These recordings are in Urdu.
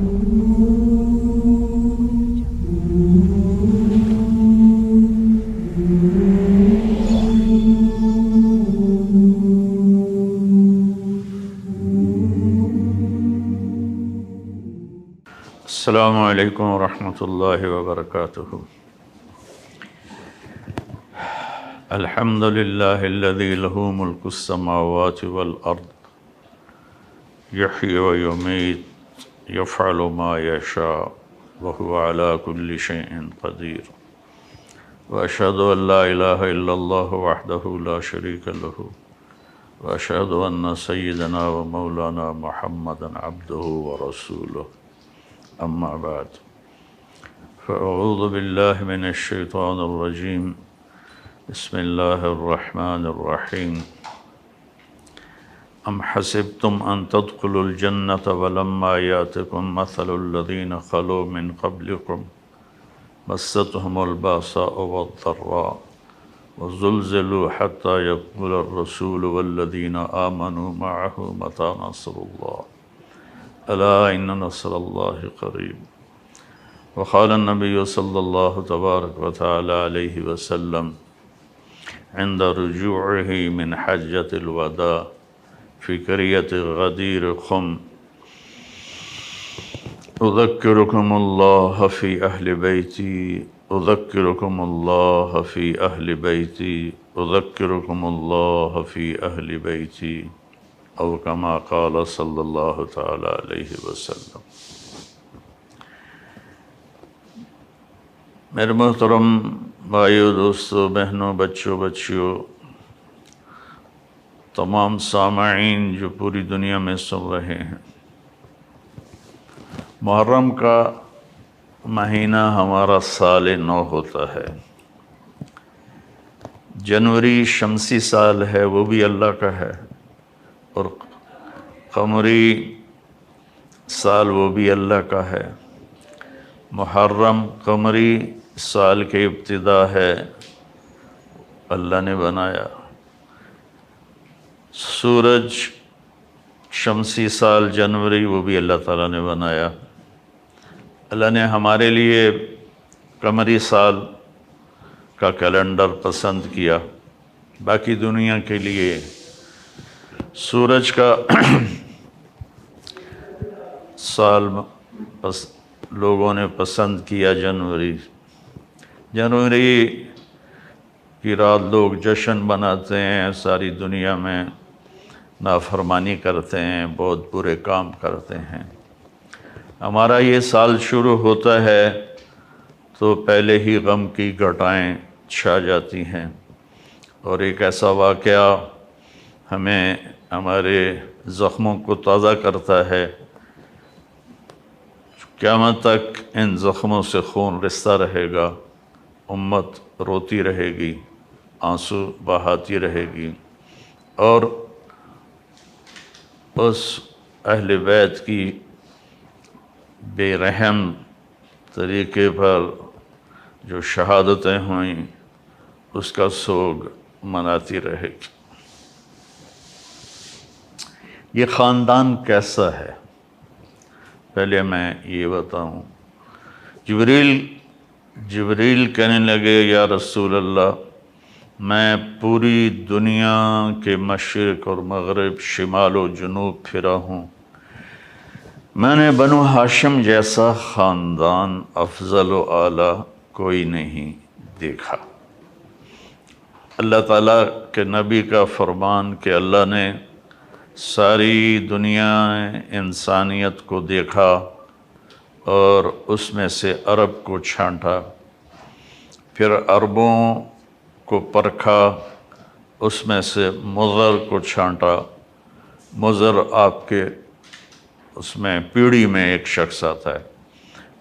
السلام علیکم ورحمۃ اللہ وبرکاتہ۔ الحمد للہ الذی لہ ملک السماوات والارض یحیی ویمیت یفعل ما یشاء وہو علی کل شیء قدیر، واشہد ان لا الہ الا اللہ وحدہ لا شریک لہ، واشہد ان سیدنا و مولانا محمدا عبدہ ورسولہ، اما بعد فاعوذ باللہ من الشیطان الرجیم، بسم اللہ الرحمن الرحیم۔ ام حسبتم ان تدخلوا الجنة ولما یاتکم مثل الذین خلوا من قبلکم مستهم الباساء والضراء وزلزلوا حتى يقول الرسول والذین آمنوا معه متى نصر اللہ الا ان نصر اللہ قریب۔ وقال النبی صلی اللہ تبارک وتعالی علیہ وسلم عند رجوعه من حجۃ الوداع فی قریۃ غدیر خم، اذکرکم اللہ فی اہل بیتی، اذکرکم اللہ فی اہل بیتی، اذکرکم اللہ فی اہل بیتی، او کما قال صلی اللہ تعالی علیہ وسلم۔ میرے محترم بھائیو، دوستو، بہنوں، بچوں، بچیوں، تمام سامعین جو پوری دنیا میں سن رہے ہیں، محرم کا مہینہ ہمارا سال نو ہوتا ہے۔ جنوری شمسی سال ہے، وہ بھی اللہ کا ہے، اور قمری سال وہ بھی اللہ کا ہے۔ محرم قمری سال کی ابتدا ہے، اللہ نے بنایا۔ سورج شمسی سال جنوری وہ بھی اللہ تعالیٰ نے بنایا۔ اللہ نے ہمارے لیے قمری سال کا کیلنڈر پسند کیا، باقی دنیا کے لیے سورج کا سال لوگوں نے پسند کیا جنوری کی رات لوگ جشن مناتے ہیں، ساری دنیا میں نافرمانی کرتے ہیں، بہت برے کام کرتے ہیں۔ ہمارا یہ سال شروع ہوتا ہے تو پہلے ہی غم کی گھٹائیں چھا جاتی ہیں، اور ایک ایسا واقعہ ہمیں ہمارے زخموں کو تازہ کرتا ہے۔ قیامت تک ان زخموں سے خون رستا رہے گا، امت روتی رہے گی، آنسو بہاتی رہے گی، اور اس اہل بیت کی بے رحم طریقے پر جو شہادتیں ہوئیں اس کا سوگ مناتی رہے گی۔ یہ خاندان کیسا ہے؟ پہلے میں یہ بتاؤں۔ جبریل کہنے لگے، یا رسول اللہ، میں پوری دنیا کے مشرق اور مغرب، شمال و جنوب پھرا ہوں، میں نے بنو ہاشم جیسا خاندان افضل و اعلیٰ کوئی نہیں دیکھا۔ اللہ تعالیٰ کے نبی کا فرمان کہ اللہ نے ساری دنیا انسانیت کو دیکھا اور اس میں سے عرب کو چھانٹا، پھر عربوں کو پرکھا، اس میں سے مضر کو چھانٹا۔ مضر آپ کے اس میں پیڑھی میں ایک شخص آتا ہے۔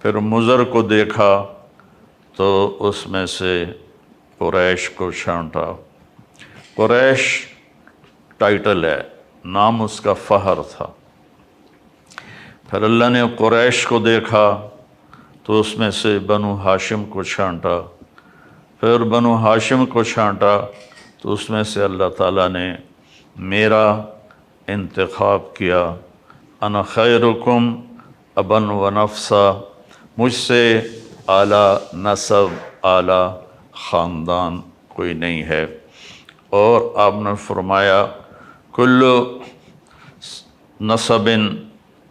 پھر مضر کو دیکھا تو اس میں سے قریش کو چھانٹا۔ قریش ٹائٹل ہے، نام اس کا فہر تھا۔ پھر اللہ نے قریش کو دیکھا تو اس میں سے بنو ہاشم کو چھانٹا۔ پھر بنو ہاشم کو چھانٹا تو اس میں سے اللہ تعالیٰ نے میرا انتخاب کیا۔ انا خیرکم ابن و نفسا، مجھ سے اعلیٰ نسب اعلیٰ خاندان کوئی نہیں ہے۔ اور آپ نے فرمایا کل نسب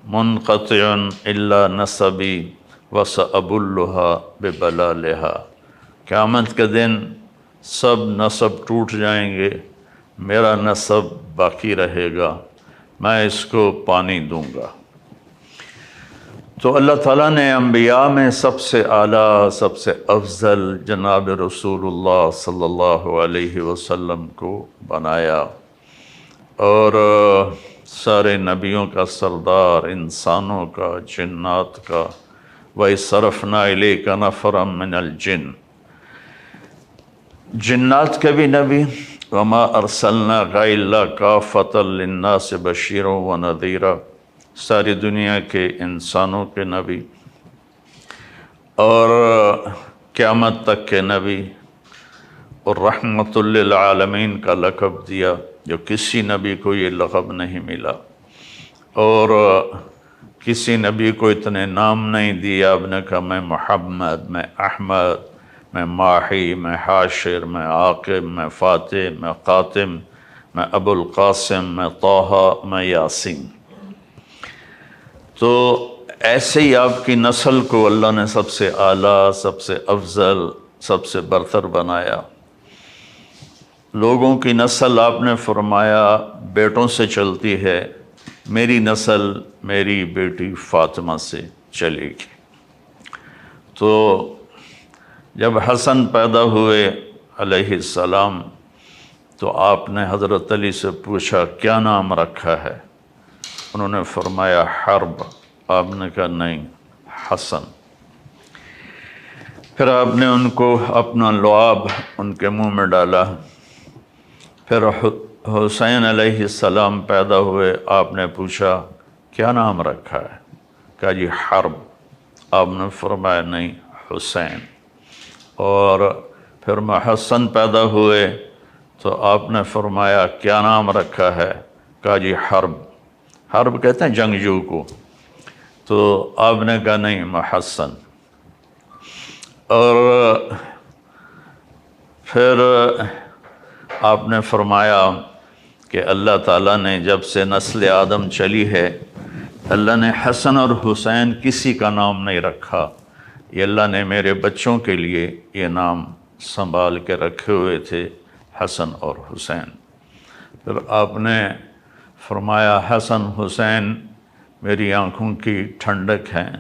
منقطع الا نسبی وسأبلها ببلالها، قیامت کے دن سب نسب ٹوٹ جائیں گے، میرا نسب باقی رہے گا، میں اس کو پانی دوں گا۔ تو اللہ تعالیٰ نے انبیاء میں سب سے اعلیٰ، سب سے افضل جناب رسول اللہ صلی اللہ علیہ وسلم کو بنایا، اور سارے نبیوں کا سردار، انسانوں کا، جنات کا۔ وَإِصْرَفْنَا إِلَيْكَ نَفَرًا مِّنَ الْجِنِّ، جنات کے بھی نبی، وَمَا أَرْسَلْنَاكَ إِلَّا كَافَّةً لِلنَّاسِ بَشِيرًا وَنَذِيرًا، ساری دنیا کے انسانوں کے نبی اور قیامت تک کے نبی، اور رحمت للعالمین کا لقب دیا، جو کسی نبی کو یہ لقب نہیں ملا، اور کسی نبی کو اتنے نام نہیں دیا۔ اب نے کہا میں محمد، میں احمد، میں ماحی، میں حاشر، میں عاقب، میں فاتح، میں قاتم، میں ابو القاسم، میں طٰہٰ، میں یاسین۔ تو ایسے ہی آپ کی نسل کو اللہ نے سب سے اعلیٰ، سب سے افضل، سب سے برتر بنایا۔ لوگوں کی نسل آپ نے فرمایا بیٹوں سے چلتی ہے، میری نسل میری بیٹی فاطمہ سے چلے گی۔ تو جب حسن پیدا ہوئے علیہ السلام تو آپ نے حضرت علی سے پوچھا کیا نام رکھا ہے؟ انہوں نے فرمایا حرب۔ آپ نے کہا نہیں، حسن۔ پھر آپ نے ان کو اپنا لعاب ان کے منہ میں ڈالا۔ پھر حسین علیہ السلام پیدا ہوئے، آپ نے پوچھا کیا نام رکھا ہے؟ کہا جی حرب۔ آپ نے فرمایا نہیں، حسین۔ اور پھر محسن پیدا ہوئے تو آپ نے فرمایا کیا نام رکھا ہے؟ کہا جی حرب۔ حرب کہتے ہیں جنگجو کو، تو آپ نے کہا نہیں، محسن۔ اور پھر آپ نے فرمایا کہ اللہ تعالیٰ نے جب سے نسل آدم چلی ہے، اللہ نے حسن اور حسین کسی کا نام نہیں رکھا، یہ اللہ نے میرے بچوں کے لیے یہ نام سنبھال کے رکھے ہوئے تھے، حسن اور حسین۔ پھر آپ نے فرمایا حسن حسین میری آنکھوں کی ٹھنڈک ہیں،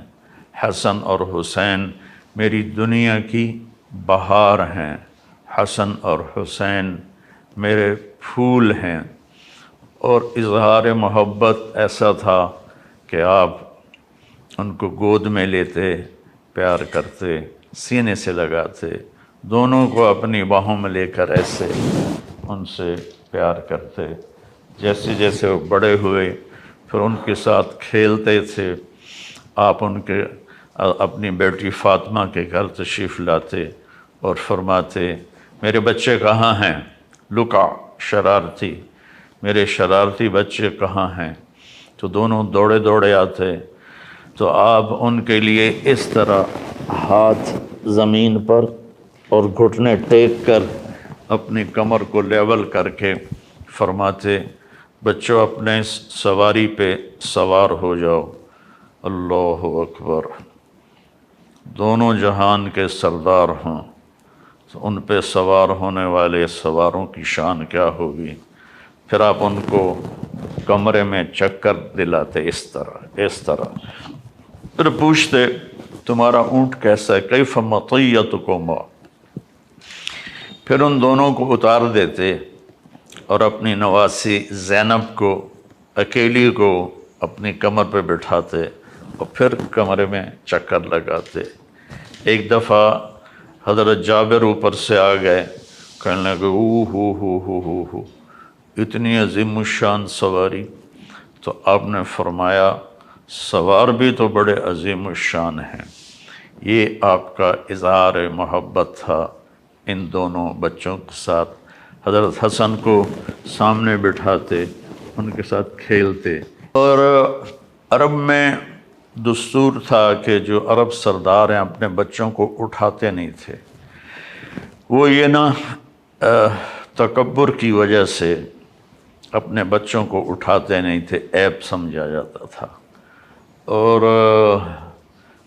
حسن اور حسین میری دنیا کی بہار ہیں، حسن اور حسین میرے پھول ہیں۔ اور اظہار محبت ایسا تھا کہ آپ ان کو گود میں لیتے، پیار کرتے، سینے سے لگاتے، دونوں کو اپنی باہوں میں لے کر ایسے ان سے پیار کرتے۔ جیسے جیسے وہ بڑے ہوئے پھر ان کے ساتھ کھیلتے تھے۔ آپ ان کے اپنی بیٹی فاطمہ کے گھر تشریف لاتے اور فرماتے میرے بچے کہاں ہیں؟ لکا، شرارتی، میرے شرارتی بچے کہاں ہیں؟ تو دونوں دوڑے دوڑے آتے، تو آپ ان کے لیے اس طرح ہاتھ زمین پر اور گھٹنے ٹیک کر اپنی کمر کو لیول کر کے فرماتے بچوں اپنے سواری پہ سوار ہو جاؤ، اللہ اکبر، دونوں جہان کے سردار ہوں تو ان پہ سوار ہونے والے سواروں کی شان کیا ہوگی۔ پھر آپ ان کو کمرے میں چکر دلاتے اس طرح، پھر پوچھتے تمہارا اونٹ کیسا ہے؟ کیف مطیتکما؟ پھر ان دونوں کو اتار دیتے اور اپنی نواسی زینب کو اکیلی کو اپنی کمر پہ بٹھاتے اور پھر کمرے میں چکر لگاتے۔ ایک دفعہ حضرت جابر اوپر سے آ گئے، کہنے لگے ہو اتنی عظیم الشان سواری۔ تو آپ نے فرمایا سوار بھی تو بڑے عظیم الشان ہیں۔ یہ آپ کا اظہار محبت تھا ان دونوں بچوں کے ساتھ۔ حضرت حسن کو سامنے بٹھاتے، ان کے ساتھ کھیلتے۔ اور عرب میں دستور تھا کہ جو عرب سردار ہیں اپنے بچوں کو اٹھاتے نہیں تھے، وہ یہ نا تکبر کی وجہ سے اپنے بچوں کو اٹھاتے نہیں تھے، عیب سمجھا جاتا تھا۔ اور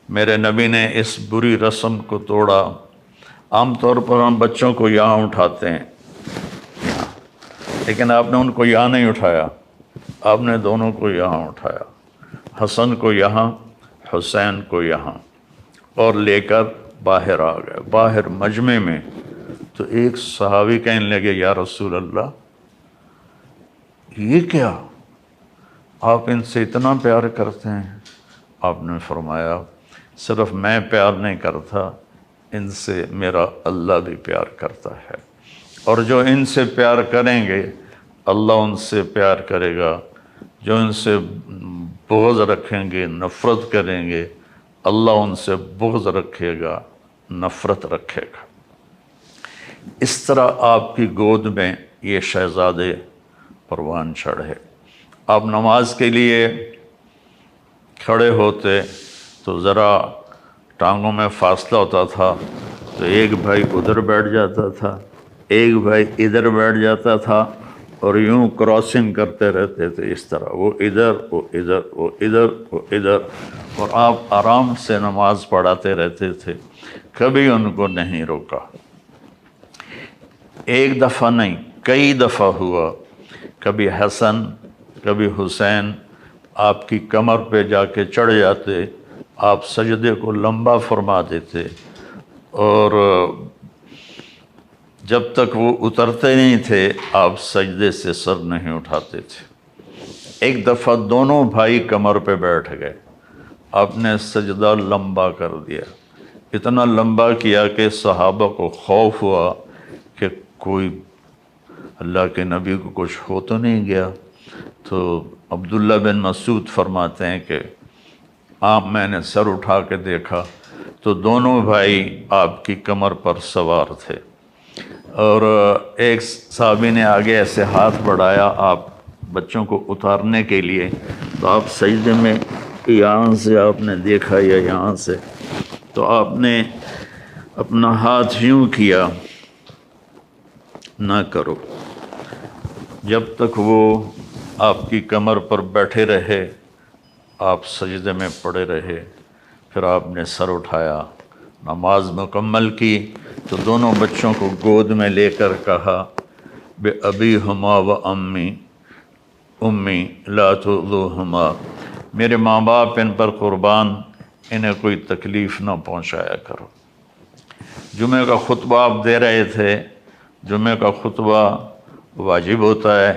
میرے نبی نے اس بری رسم کو توڑا۔ عام طور پر ہم بچوں کو یہاں اٹھاتے ہیں، لیکن آپ نے ان کو یہاں نہیں اٹھایا، آپ نے دونوں کو یہاں اٹھایا، حسن کو یہاں، حسین کو یہاں، اور لے کر باہر آ گئے۔ باہر مجمع میں تو ایک صحابی کہنے لگے، یا رسول اللہ یہ کیا، آپ ان سے اتنا پیار کرتے ہیں؟ آپ نے فرمایا صرف میں پیار نہیں کرتا، ان سے میرا اللہ بھی پیار کرتا ہے، اور جو ان سے پیار کریں گے اللہ ان سے پیار کرے گا، جو ان سے بغض رکھیں گے، نفرت کریں گے، اللہ ان سے بغض رکھے گا، نفرت رکھے گا۔ اس طرح آپ کی گود میں یہ شہزادے پروان چڑھے۔ آپ نماز کے لیے کھڑے ہوتے تو ذرا ٹانگوں میں فاصلہ ہوتا تھا، تو ایک بھائی ادھر بیٹھ جاتا تھا، ایک بھائی ادھر بیٹھ جاتا تھا، اور یوں کراسنگ کرتے رہتے تھے، اس طرح وہ ادھر وہ ادھر وہ ادھر وہ ادھر، اور آپ آرام سے نماز پڑھاتے رہتے تھے، کبھی ان کو نہیں روکا۔ ایک دفعہ نہیں، کئی دفعہ ہوا، کبھی حسن کبھی حسین آپ کی کمر پہ جا کے چڑھ جاتے، آپ سجدے کو لمبا فرما دیتے، اور جب تک وہ اترتے نہیں تھے آپ سجدے سے سر نہیں اٹھاتے تھے۔ ایک دفعہ دونوں بھائی کمر پہ بیٹھ گئے، آپ نے سجدہ لمبا کر دیا، اتنا لمبا کیا کہ صحابہ کو خوف ہوا کہ کوئی اللہ کے نبی کو کچھ ہو تو نہیں گیا۔ تو عبداللہ بن مسعود فرماتے ہیں کہ میں نے سر اٹھا کے دیکھا تو دونوں بھائی آپ کی کمر پر سوار تھے، اور ایک صحابی نے آگے ایسے ہاتھ بڑھایا آپ بچوں کو اتارنے کے لیے، تو آپ سجدے میں یہاں سے آپ نے دیکھا یا یہاں سے، تو آپ نے اپنا ہاتھ یوں کیا، نہ کرو، جب تک وہ آپ کی کمر پر بیٹھے رہے آپ سجدے میں پڑے رہے، پھر آپ نے سر اٹھایا، نماز مکمل کی، تو دونوں بچوں کو گود میں لے کر کہا، بے ابی ہما و امی لا تؤذوہما، میرے ماں باپ ان پر قربان، انہیں کوئی تکلیف نہ پہنچایا کرو۔ جمعہ کا خطبہ آپ دے رہے تھے، جمعہ کا خطبہ واجب ہوتا ہے۔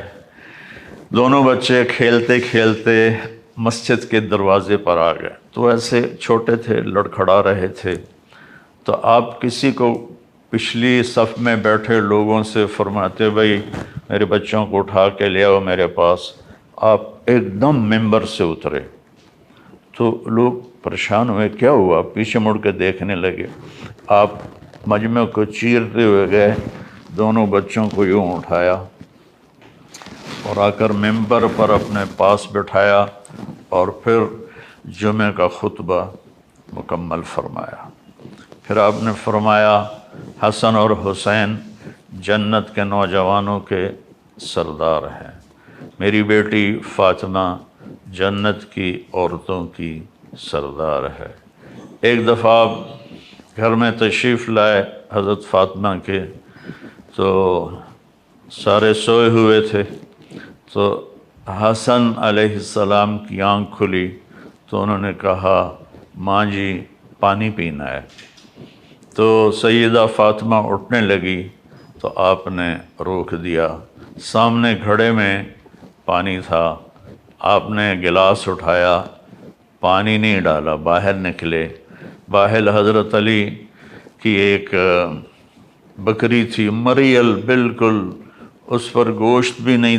دونوں بچے کھیلتے کھیلتے مسجد کے دروازے پر آ گئے، تو ایسے چھوٹے تھے، لڑکھڑا رہے تھے، تو آپ کسی کو پچھلی صف میں بیٹھے لوگوں سے فرماتے، بھائی میرے بچوں کو اٹھا کے لے آؤ میرے پاس۔ آپ ایک دم ممبر سے اترے تو لوگ پریشان ہوئے، کیا ہوا؟ پیچھے مڑ کے دیکھنے لگے، آپ مجمع کو چیرتے ہوئے گئے، دونوں بچوں کو یوں اٹھایا اور آ کر ممبر پر اپنے پاس بٹھایا، اور پھر جمعہ کا خطبہ مکمل فرمایا۔ پھر آپ نے فرمایا، حسن اور حسین جنت کے نوجوانوں کے سردار ہیں، میری بیٹی فاطمہ جنت کی عورتوں کی سردار ہے۔ ایک دفعہ آپ گھر میں تشریف لائے حضرت فاطمہ کے، تو سارے سوئے ہوئے تھے، تو حسن علیہ السلام کی آنکھ کھلی تو انہوں نے کہا، ماں جی پانی پینا ہے۔ تو سیدہ فاطمہ اٹھنے لگی تو آپ نے روک دیا، سامنے گھڑے میں پانی تھا، آپ نے گلاس اٹھایا، پانی نہیں ڈالا، باہر نکلے، باہر حضرت علی کی ایک بکری تھی، مریل بالکل، اس پر گوشت بھی نہیں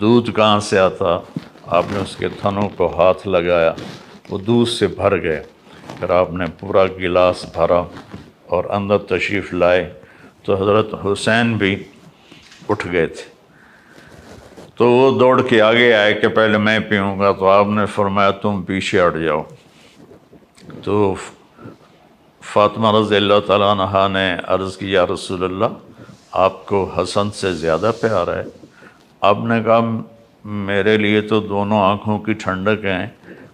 دودھ کہاں سے آتا؟ آپ نے اس کے تھنوں کو ہاتھ لگایا، وہ دودھ سے بھر گئے، پھر آپ نے پورا گلاس بھرا اور اندر تشریف لائے، تو حضرت حسین بھی اٹھ گئے تھے۔ تو وہ دوڑ کے آگے آئے کہ پہلے میں پیوں گا، تو آپ نے فرمایا تم پیچھے ہٹ جاؤ۔ تو فاطمہ رضی اللہ تعالیٰ عنہا نے عرض کی، یا رسول اللہ، آپ کو حسن سے زیادہ پیار ہے؟ آپ نے کہا میرے لیے تو دونوں آنکھوں کی ٹھنڈک ہیں،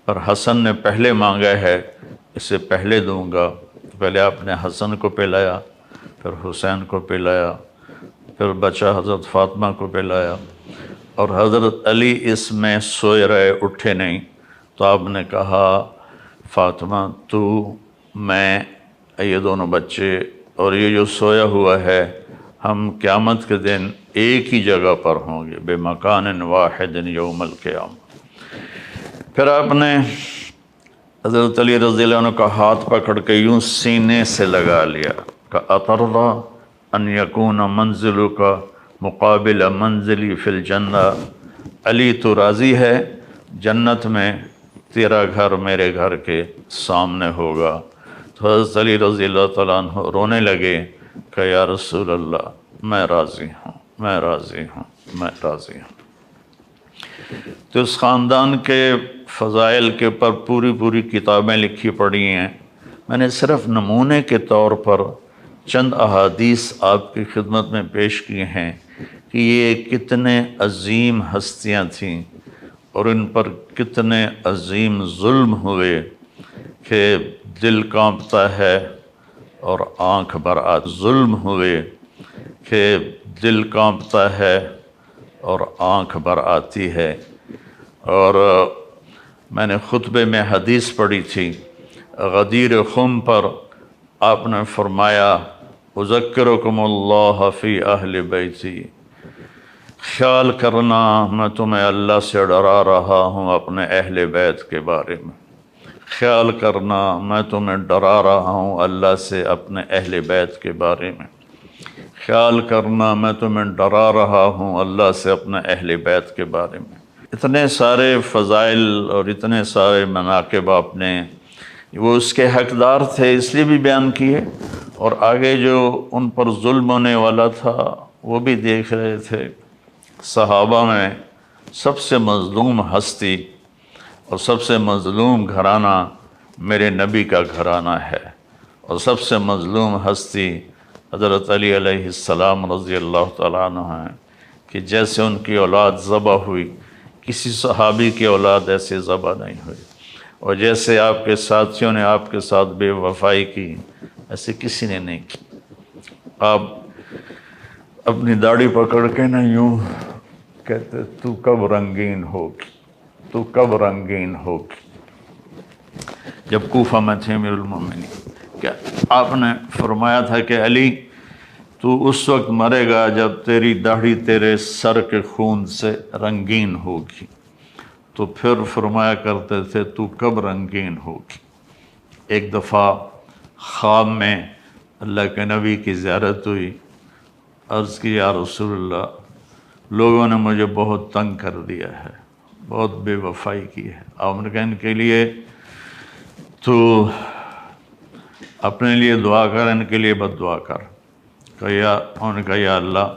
پر حسن نے پہلے مانگا ہے، اسے پہلے دوں گا۔ پہلے آپ نے حسن کو پلایا، پھر حسین کو پلایا، پھر بچہ حضرت فاطمہ کو پلایا، اور حضرت علی اس میں سوئے رہے، اٹھے نہیں۔ تو آپ نے کہا فاطمہ تو میں یہ دونوں بچے اور یہ جو سویا ہوا ہے، ہم قیامت کے دن ایک ہی جگہ پر ہوں گے، بے مکان واحد یوم القیامہ۔ پھر آپ نے حضرت علی رضی اللہ عنہ کا ہاتھ پکڑ کے یوں سینے سے لگا لیا کہ اترضی ان یکون منزلک مقابل منزلی فی الجنہ، علی تو راضی ہے جنت میں تیرا گھر میرے گھر کے سامنے ہوگا؟ تو حضرت علی رضی اللہ تعالیٰ عنہ رونے لگے کہ یا رسول اللہ میں راضی ہوں، میں راضی ہوں، میں راضی ہوں۔ تو اس خاندان کے فضائل کے اوپر پوری کتابیں لکھی پڑی ہیں۔ میں نے صرف نمونے کے طور پر چند احادیث آپ کی خدمت میں پیش کی ہیں کہ یہ کتنے عظیم ہستیاں تھیں اور ان پر کتنے عظیم ظلم ہوئے کہ دل کانپتا ہے اور آنکھ بر آتی، ظلم ہوئے کہ دل کانپتا ہے اور آنکھ بر آتی ہے۔ اور میں نے خطبے میں حدیث پڑھی تھی، غدیر خم پر آپ نے فرمایا اذکرکم اللہ فی اہل بیتی، خیال کرنا میں تمہیں اللہ سے ڈرا رہا ہوں اپنے اہل بیت کے بارے میں، خیال کرنا میں تمہیں ڈرا رہا ہوں اللہ سے اپنے اہل بیت کے بارے میں، خیال کرنا میں تمہیں ڈرا رہا ہوں اللہ سے اپنے اہل بیت کے بارے میں۔ اتنے سارے فضائل اور اتنے سارے مناقب آپ نے، وہ اس کے حقدار تھے اس لیے بھی بیان کیے، اور آگے جو ان پر ظلم ہونے والا تھا وہ بھی دیکھ رہے تھے۔ صحابہ میں سب سے مظلوم ہستی اور سب سے مظلوم گھرانہ میرے نبی کا گھرانہ ہے، اور سب سے مظلوم ہستی حضرت علی علیہ السلام رضی اللہ تعالیٰ عنہ ہیں، کہ جیسے ان کی اولاد ذبح ہوئی، کسی صحابی کی اولاد ایسے ذبح نہیں ہوئی، اور جیسے آپ کے ساتھیوں نے آپ کے ساتھ بے وفائی کی ایسے کسی نے نہیں کی۔ آپ اپنی داڑھی پکڑ کے نہ یوں کہتے تو کب رنگین ہوگی، تو کب رنگین ہوگی، جب کوفہ میں تھے امیر المومنین، کہ آپ نے فرمایا تھا کہ علی تو اس وقت مرے گا جب تیری داڑھی تیرے سر کے خون سے رنگین ہوگی۔ تو پھر فرمایا کرتے تھے تو کب رنگین ہوگی۔ ایک دفعہ خواب میں اللہ کے نبی کی زیارت ہوئی، عرض کی یا رسول اللہ لوگوں نے مجھے بہت تنگ کر دیا ہے، بہت بے وفائی کی ہے، آپ نے کہا ان کے لیے تو اپنے لیے دعا کر، ان کے لیے بد دعا کر۔ انہوں نے کہا یا اللہ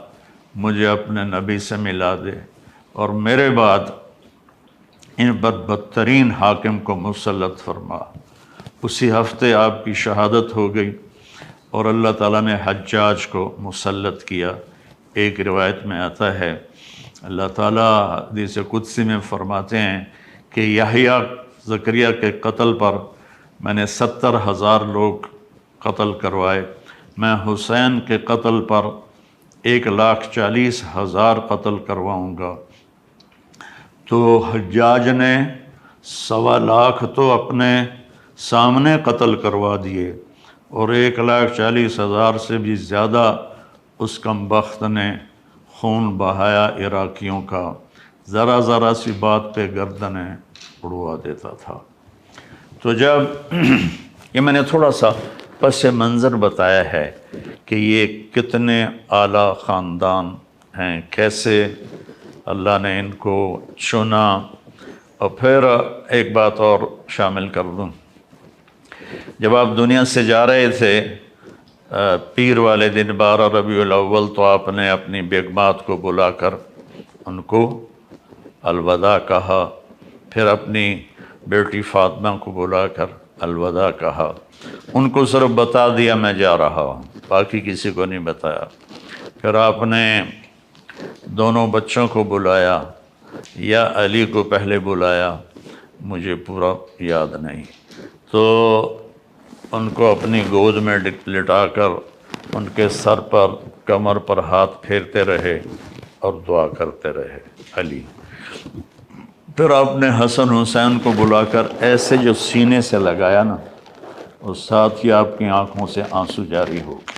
مجھے اپنے نبی سے ملا دے اور میرے بعد ان بدترین حاکم کو مسلط فرما۔ اسی ہفتے آپ کی شہادت ہو گئی اور اللہ تعالیٰ نے حجاج کو مسلط کیا۔ ایک روایت میں آتا ہے اللہ تعالیٰ حدیث قدسی میں فرماتے ہیں کہ یحییٰ زکریا کے قتل پر میں نے 70,000 لوگ قتل کروائے، میں حسین کے قتل پر 1,40,000 قتل کرواؤں گا۔ تو حجاج نے 1.25 تو اپنے سامنے قتل کروا دیے، اور 1,40,000 سے بھی زیادہ اس کم بخت نے خون بہایا عراقیوں کا، ذرا ذرا سی بات پہ گردنیں اڑوا دیتا تھا۔ تو جب یہ میں نے تھوڑا سا پس منظر بتایا ہے کہ یہ کتنے اعلیٰ خاندان ہیں، کیسے اللہ نے ان کو چنا۔ اور پھر ایک بات اور شامل کر دوں، جب آپ دنیا سے جا رہے تھے پیر والے دن 12 ربیع الاول، تو آپ نے اپنی بیگمات کو بلا کر ان کو الوداع کہا، پھر اپنی بیٹی فاطمہ کو بلا کر الوداع کہا، ان کو صرف بتا دیا میں جا رہا ہوں، باقی کسی کو نہیں بتایا۔ پھر آپ نے دونوں بچوں کو بلایا، یا علی کو پہلے بلایا مجھے پورا یاد نہیں، تو ان کو اپنی گود میں لٹا کر ان کے سر پر کمر پر ہاتھ پھیرتے رہے اور دعا کرتے رہے علی۔ پھر آپ نے حسن حسین کو بلا کر ایسے جو سینے سے لگایا نا، اور ساتھ ہی آپ کی آنکھوں سے آنسو جاری ہو گئے۔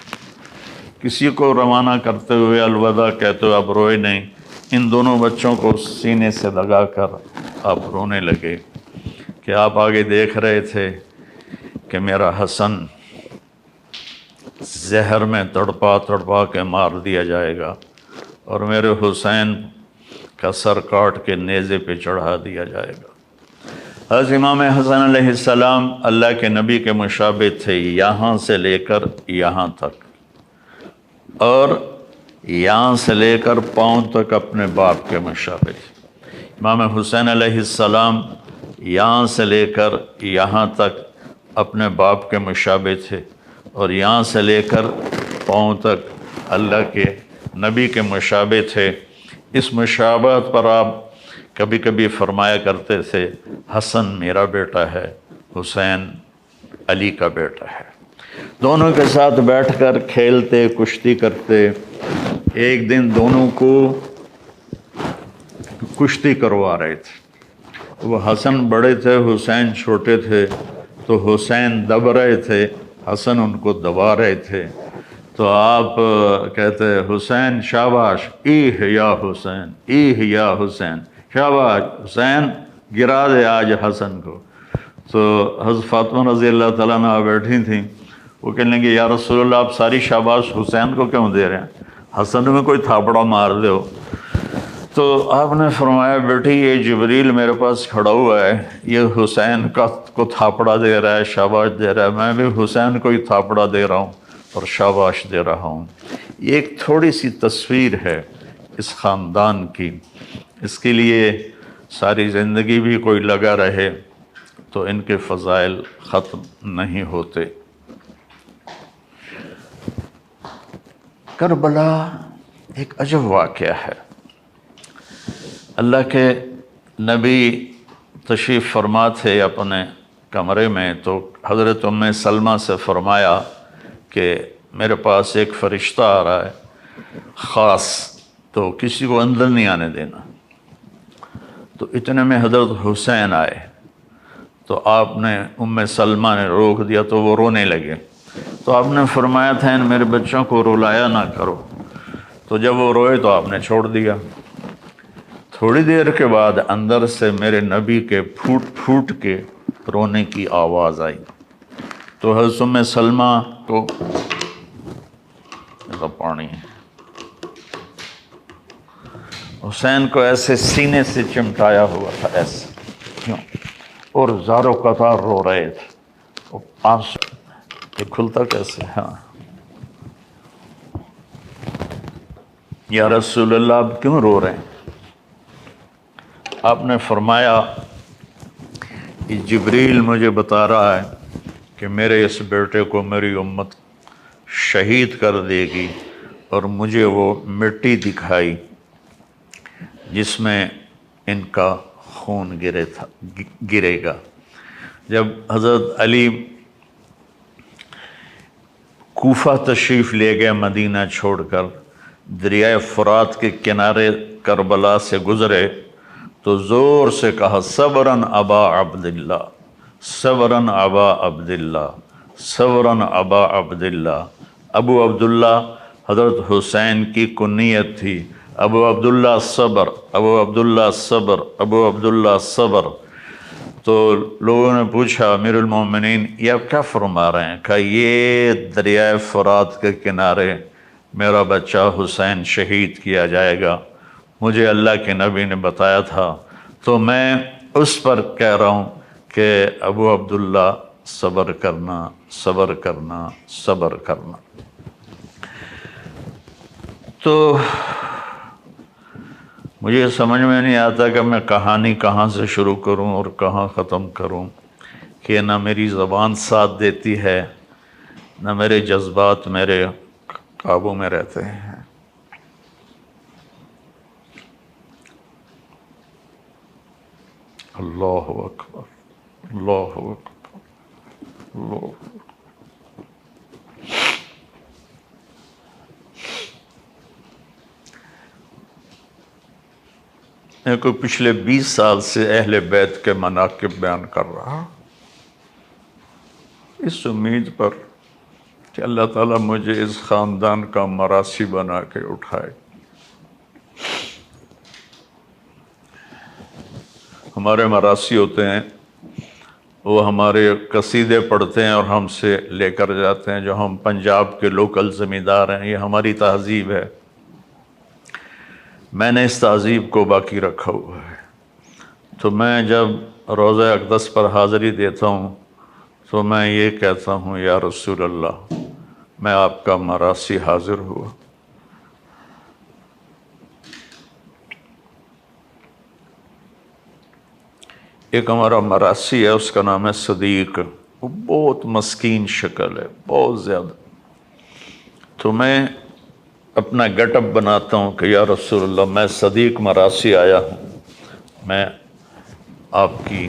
کسی کو روانہ کرتے ہوئے الوداع کہتے ہوئے آپ روئے نہیں، ان دونوں بچوں کو سینے سے لگا کر آپ رونے لگے کہ آپ آگے دیکھ رہے تھے کہ میرا حسن زہر میں تڑپا تڑپا کے مار دیا جائے گا، اور میرے حسین کا سر کاٹ کے نیزے پہ چڑھا دیا جائے گا۔ حضرت امام حسن علیہ السلام اللہ کے نبی کے مشابہ تھے، یہاں سے لے کر یہاں تک، اور یہاں سے لے کر پاؤں تک اپنے باپ کے مشابہ تھے۔ امام حسین علیہ السلام یہاں سے لے کر یہاں تک اپنے باپ کے مشابہ تھے، اور یہاں سے لے کر پاؤں تک اللہ کے نبی کے مشابہ تھے۔ اس مشابہت پر آپ کبھی کبھی فرمایا کرتے تھے حسن میرا بیٹا ہے، حسین علی کا بیٹا ہے۔ دونوں کے ساتھ بیٹھ کر کھیلتے کشتی کرتے۔ ایک دن دونوں کو کشتی کروا رہے تھے، وہ حسن بڑے تھے حسین چھوٹے تھے، تو حسین دب رہے تھے، حسن ان کو دبا رہے تھے۔ تو آپ کہتے حسین شاباش، ایہ یا حسین، ایہ یا حسین، شاباش حسین، گرا دے آج حسن کو۔ تو حضرت فاطمہ رضی اللہ تعالیٰ عنہ بیٹھی تھیں، وہ کہنے لگے یا رسول اللہ آپ ساری شاباش حسین کو کیوں دے رہے ہیں، حسن میں کوئی تھاپڑا مار دے ہو۔ تو آپ نے فرمایا بیٹی یہ جبریل میرے پاس کھڑا ہوا ہے، یہ حسین کو تھاپڑا دے رہا ہے، شاباش دے رہا ہے، میں بھی حسین کو ہی تھاپڑا دے رہا ہوں اور شاباش دے رہا ہوں۔ یہ ایک تھوڑی سی تصویر ہے اس خاندان کی، اس کے لیے ساری زندگی بھی کوئی لگا رہے تو ان کے فضائل ختم نہیں ہوتے۔ کربلا ایک عجب واقعہ ہے۔ اللہ کے نبی تشریف فرما تھے اپنے کمرے میں، تو حضرت ام سلمہ سے فرمایا کہ میرے پاس ایک فرشتہ آ رہا ہے خاص، تو کسی کو اندر نہیں آنے دینا۔ تو اتنے میں حضرت حسین آئے، تو آپ نے ام سلمہ نے روک دیا تو وہ رونے لگے، تو آپ نے فرمایا تھا ان میرے بچوں کو رلایا نہ کرو، تو جب وہ روئے تو آپ نے چھوڑ دیا۔ تھوڑی دیر کے بعد اندر سے میرے نبی کے پھوٹ پھوٹ کے رونے کی آواز آئی، تو حضرت ام سلمہ کو پانی حسین کو ایسے سینے سے چمٹایا ہوا تھا ایسے کیوں، اور زاروں قطار رو رہے تھے، آنسو یہ کھلتا کیسے، ہاں یا رسول اللہ آپ کیوں رو رہے ہیں؟ آپ نے فرمایا کہ جبریل مجھے بتا رہا ہے کہ میرے اس بیٹے کو میری امت شہید کر دے گی، اور مجھے وہ مٹی دکھائی جس میں ان کا خون گرے گا۔ جب حضرت علی کوفہ تشریف لے گئے مدینہ چھوڑ کر، دریائے فرات کے کنارے کربلا سے گزرے تو زور سے کہا صبراً ابا عبداللہ، صبراً ابا عبداللہ، صبراً ابا عبداللہ۔ ابو عبداللہ حضرت حسین کی کنیت تھی، ابو عبداللہ صبر، ابو عبداللہ صبر، ابو عبداللہ صبر۔ تو لوگوں نے پوچھا امیر المومنین یہ آپ کیا فرما رہے ہیں؟ کہا یہ دریائے فرات کے کنارے میرا بچہ حسین شہید کیا جائے گا، مجھے اللہ کے نبی نے بتایا تھا، تو میں اس پر کہہ رہا ہوں کہ ابو عبداللہ صبر کرنا، صبر کرنا، صبر کرنا۔ تو مجھے سمجھ میں نہیں آتا کہ میں کہانی کہاں سے شروع کروں اور کہاں ختم کروں، کہ نہ میری زبان ساتھ دیتی ہے، نہ میرے جذبات میرے قابو میں رہتے ہیں۔ اللہ اکبر، اللہ اکبر، اللہ اکبر۔ میں کو پچھلے 20 سال سے اہل بیت کے مناقب بیان کر رہا، اس امید پر کہ اللہ تعالیٰ مجھے اس خاندان کا مراثی بنا کے اٹھائے۔ ہمارے مراثی ہوتے ہیں، وہ ہمارے قصیدے پڑھتے ہیں اور ہم سے لے کر جاتے ہیں، جو ہم پنجاب کے لوکل زمیندار ہیں، یہ ہماری تہذیب ہے۔ میں نے اس تہذیب کو باقی رکھا ہوا ہے، تو میں جب روزہ اقدس پر حاضری دیتا ہوں تو میں یہ کہتا ہوں، یا رسول اللہ، میں آپ کا مراثی حاضر ہوا۔ ایک ہمارا مراثی ہے، اس کا نام ہے صدیق، وہ بہت مسکین شکل ہے، بہت زیادہ۔ تو میں اپنا گیٹ اپ بناتا ہوں کہ یا رسول اللہ، میں صدیق مراثی آیا ہوں، میں آپ کی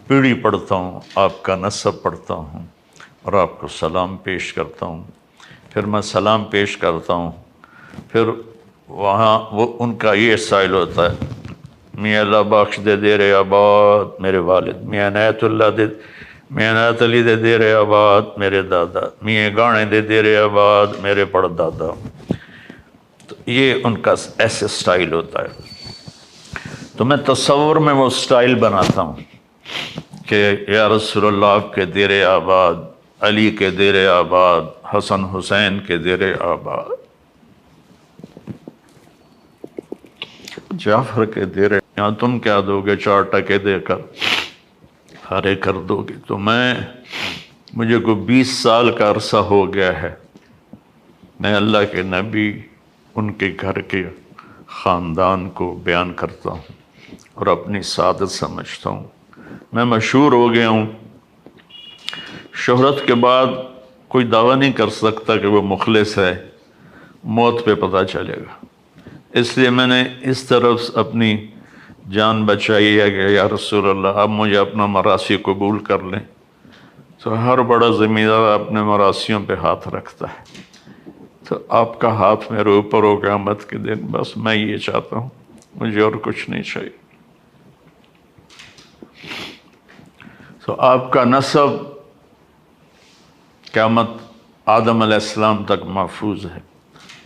پیڑھی پڑھتا ہوں، آپ کا نسب پڑھتا ہوں اور آپ کو سلام پیش کرتا ہوں۔ پھر میں سلام پیش کرتا ہوں، پھر وہاں وہ ان کا یہ اسٹائل ہوتا ہے، میاں اللہ بخش دے دیر آباد میرے والد، میاں عنایت علی دے دیر آباد میرے دادا، میاں گانے دے دیر آباد میرے پڑدادا۔ تو یہ ان کا ایسے سٹائل ہوتا ہے۔ تو میں تصور میں وہ سٹائل بناتا ہوں کہ یا رسول اللہ، آپ کے دیر آباد، علی کے دیر آباد، حسن حسین کے دیر آباد، جعفر کے دیر، یہاں تم کیا دو گے 4 ٹکے دے کر ہرے کر دو گے۔ تو مجھے کو 20 سال کا عرصہ ہو گیا ہے، میں اللہ کے نبی، ان کے گھر کے خاندان کو بیان کرتا ہوں اور اپنی سعادت سمجھتا ہوں۔ میں مشہور ہو گیا ہوں، شہرت کے بعد کوئی دعویٰ نہیں کر سکتا کہ وہ مخلص ہے، موت پہ پتہ چلے گا۔ اس لیے میں نے اس طرف اپنی جان بچائی ہے کہ یا رسول اللہ، اب مجھے اپنا مراثی قبول کر لیں۔ تو ہر بڑا زمیندار اپنے مراسیوں پہ ہاتھ رکھتا ہے، تو آپ کا ہاتھ میرے اوپر ہو قیامت کے دن، بس میں یہ چاہتا ہوں، مجھے اور کچھ نہیں چاہیے۔ تو آپ کا نسب قیامت آدم علیہ السلام تک محفوظ ہے۔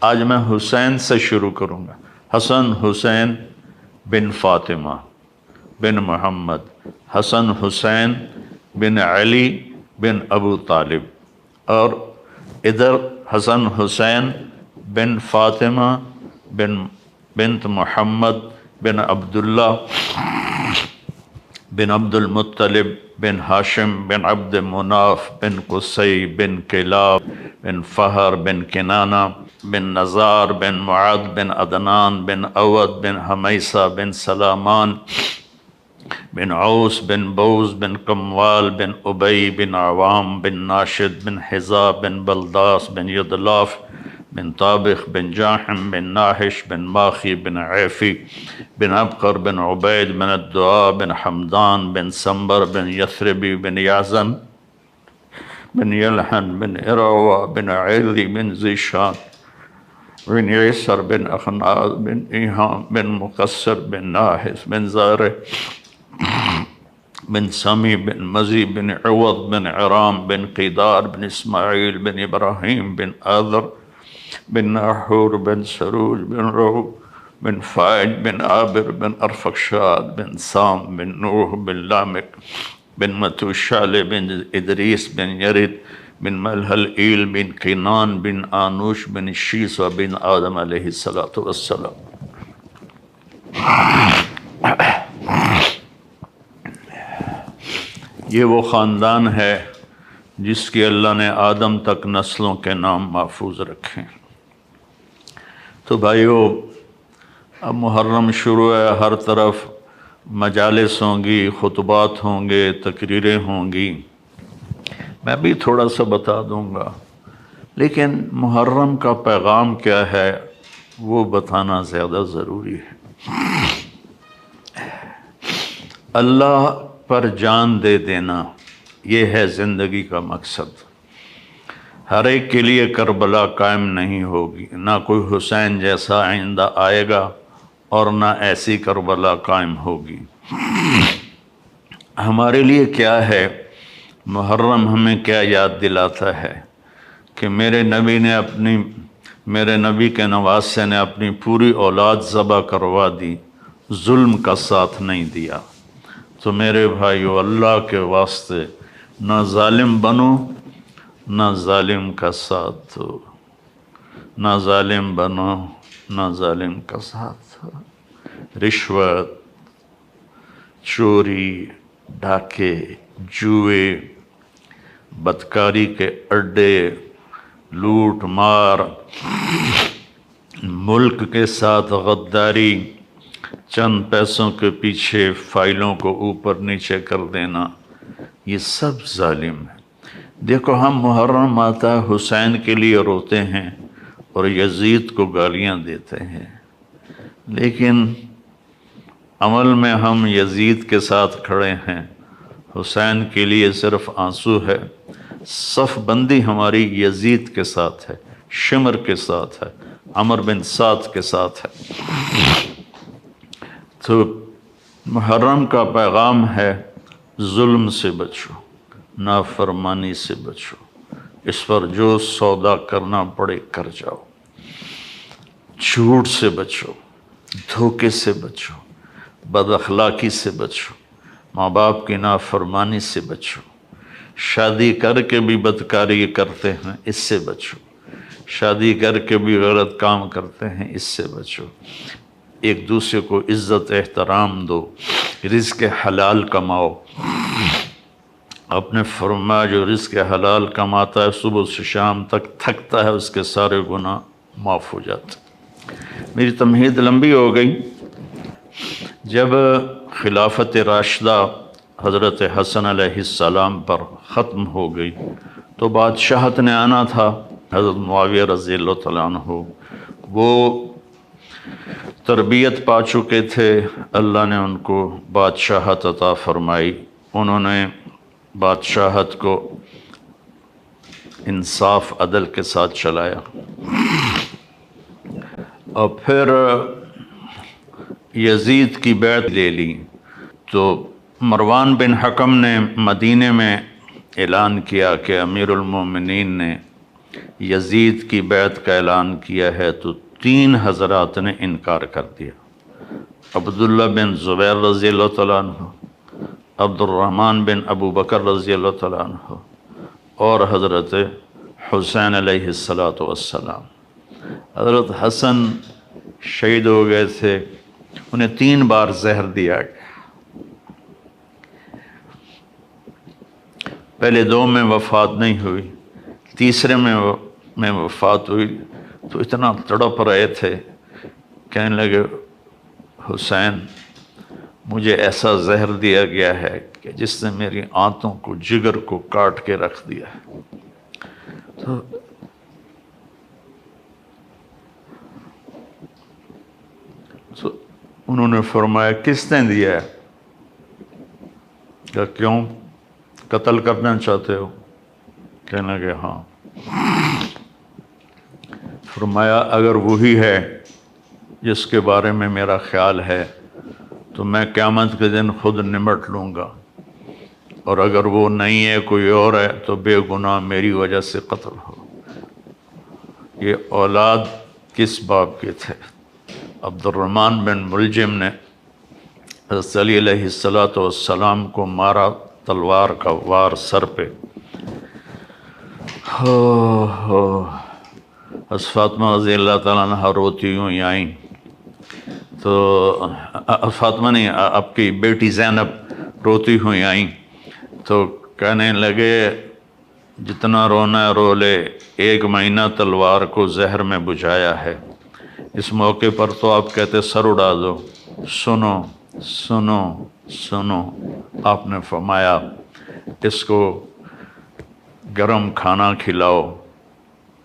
آج میں حسین سے شروع کروں گا، حسن حسین بن فاطمہ بن محمد، حسن حسین بن علی بن ابو طالب، اور ادھر حسن حسین بن فاطمہ بنت محمد بن عبداللہ بن عبد المطلب بن ہاشم بن عبد مناف بن قصی بن کلاب بن فہر بن کنانہ بن نزار بن معد بن عدنان بن عود بن حمیسہ بن سلامان بن عوس بن بوز بن کموال بن ابی بن عوام بن ناشد بن حزاب بن بلداس بن یدلاف بن طابخ بن جاحم بن ناحش بن ماخی بن عیفی بن عبقر بن عبید بن الدعاء بن حمدان بن سنبر بن یثربی بن یعزن بن یلحن بن اروہ بن عیلی بن زیشان بن عیسر بن اخناز بن ایہام بن مقصر بن ناحس بن زارع بن سمی بن مزی بن عوض بن عرام بن قیدار بن اسماعیل بن ابراہیم بن آذر بن ناحور بن سروج بن رو بن فائج بن عابر بن ارفقشاد بن سام بن نوح بن لامک بن متوشال بن ادریس بن یرد بن ملحل ایل بن قینان بن آنوش بن شیس بن آدم علیہ السلام۔ یہ وہ خاندان ہے جس کی اللہ نے آدم تک نسلوں کے نام محفوظ رکھے۔ تو بھائیو، اب محرم شروع ہے، ہر طرف مجالس ہوں گی، خطبات ہوں گے، تقریریں ہوں گی، میں بھی تھوڑا سا بتا دوں گا، لیکن محرم کا پیغام کیا ہے وہ بتانا زیادہ ضروری ہے۔ اللہ پر جان دے دینا، یہ ہے زندگی کا مقصد۔ ہر ایک کے لیے کربلا قائم نہیں ہوگی، نہ کوئی حسین جیسا آئندہ آئے گا اور نہ ایسی کربلا قائم ہوگی۔ ہمارے لیے کیا ہے محرم، ہمیں کیا یاد دلاتا ہے کہ میرے نبی کے نواسے نے اپنی پوری اولاد ذبح کروا دی، ظلم کا ساتھ نہیں دیا۔ تو میرے بھائیو، اللہ کے واسطے نہ ظالم بنو، نہ ظالم کا ساتھ دو، نہ ظالم بنو، نہ ظالم کا ساتھ دو۔ رشوت، چوری، ڈاکے، جوئے، بدکاری کے اڈے، لوٹ مار، ملک کے ساتھ غداری، چند پیسوں کے پیچھے فائلوں کو اوپر نیچے کر دینا، یہ سب ظالم ہے۔ دیکھو، ہم محرم آتا ہے حسین کے لیے روتے ہیں اور یزید کو گالیاں دیتے ہیں، لیکن عمل میں ہم یزید کے ساتھ کھڑے ہیں، حسین کے لیے صرف آنسو ہے۔ صف بندی ہماری یزید کے ساتھ ہے، شمر کے ساتھ ہے، عمر بن سعد کے ساتھ ہے۔ تو محرم کا پیغام ہے ظلم سے بچو، نافرمانی سے بچو، اس پر جو سودا کرنا پڑے کر جاؤ، جھوٹ سے بچو، دھوکے سے بچو، بد اخلاقی سے بچو، ماں باپ کی نافرمانی سے بچو، شادی کر کے بھی بدکاری کرتے ہیں اس سے بچو، شادی کر کے بھی غلط کام کرتے ہیں اس سے بچو، ایک دوسرے کو عزت احترام دو، رزق حلال کماؤ۔ آپ نے فرمایا جو رزق حلال کماتا ہے صبح سے شام تک تھکتا ہے، اس کے سارے گناہ معاف ہو جاتے۔ میری تمہید لمبی ہو گئی۔ جب خلافت راشدہ حضرت حسن علیہ السلام پر ختم ہو گئی تو بادشاہت نے آنا تھا۔ حضرت معاویہ رضی اللہ تعالیٰ عنہ وہ تربیت پا چکے تھے، اللہ نے ان کو بادشاہت عطا فرمائی، انہوں نے بادشاہت کو انصاف عدل کے ساتھ چلایا، اور پھر یزید کی بیعت لے لی۔ تو مروان بن حکم نے مدینے میں اعلان کیا کہ امیر المومنین نے یزید کی بیعت کا اعلان کیا ہے، تو 3 حضرات نے انکار کر دیا۔ عبداللہ بن زبیر رضی اللہ تعالیٰ عنہ، عبد الرحمن بن ابو بکر رضی اللہ تعالیٰ عنہ، اور حضرت حسین علیہ السلام۔ حضرت حسن شہید ہو گئے تھے، انہیں 3 بار زہر دیا گیا، پہلے 2 میں وفات نہیں ہوئی، تیسرے میں وفات ہوئی، تو اتنا تڑپ رہے تھے، کہنے لگے حسین مجھے ایسا زہر دیا گیا ہے کہ جس نے میری آنتوں کو، جگر کو کاٹ کے رکھ دیا ہے۔ تو انہوں نے فرمایا کس نے دیا ہے؟ کہ کیوں قتل کرنا چاہتے ہو؟ کہنے لگے ہاں۔ فرمایا اگر وہی ہے جس کے بارے میں میرا خیال ہے تو میں قیامت کے دن خود نمٹ لوں گا، اور اگر وہ نہیں ہے کوئی اور ہے تو بے گناہ میری وجہ سے قتل ہو۔ یہ اولاد کس باپ کے تھے؟ عبد الرحمن بن ملجم نے حضرت علی علیہ السلام کو مارا، تلوار کا وار سر پہ۔ فاطمہ رضی اللہ تعالیٰ عنہ روتی ہوئی آئیں، تو فاطمہ نہیں، آپ کی بیٹی زینب روتی ہوئی آئیں، تو کہنے لگے جتنا رونا ہے رو لے، 1 مہینہ تلوار کو زہر میں بجھایا ہے، اس موقع پر تو آپ کہتے سر اڑا دو، سنو سنو سنو۔ آپ نے فرمایا اس کو گرم کھانا کھلاؤ،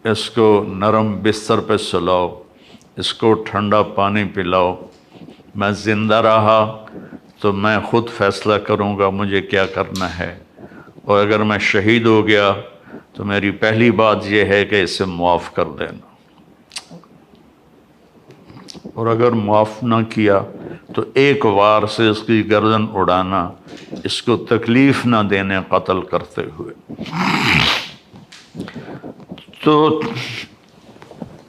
اس کو نرم بستر پہ سلاؤ، اس کو ٹھنڈا پانی پلاؤ۔ میں زندہ رہا تو میں خود فیصلہ کروں گا مجھے کیا کرنا ہے، اور اگر میں شہید ہو گیا تو میری پہلی بات یہ ہے کہ اسے معاف کر دینا، اور اگر معاف نہ کیا تو ایک وار سے اس کی گردن اڑانا، اس کو تکلیف نہ دینے قتل کرتے ہوئے۔ تو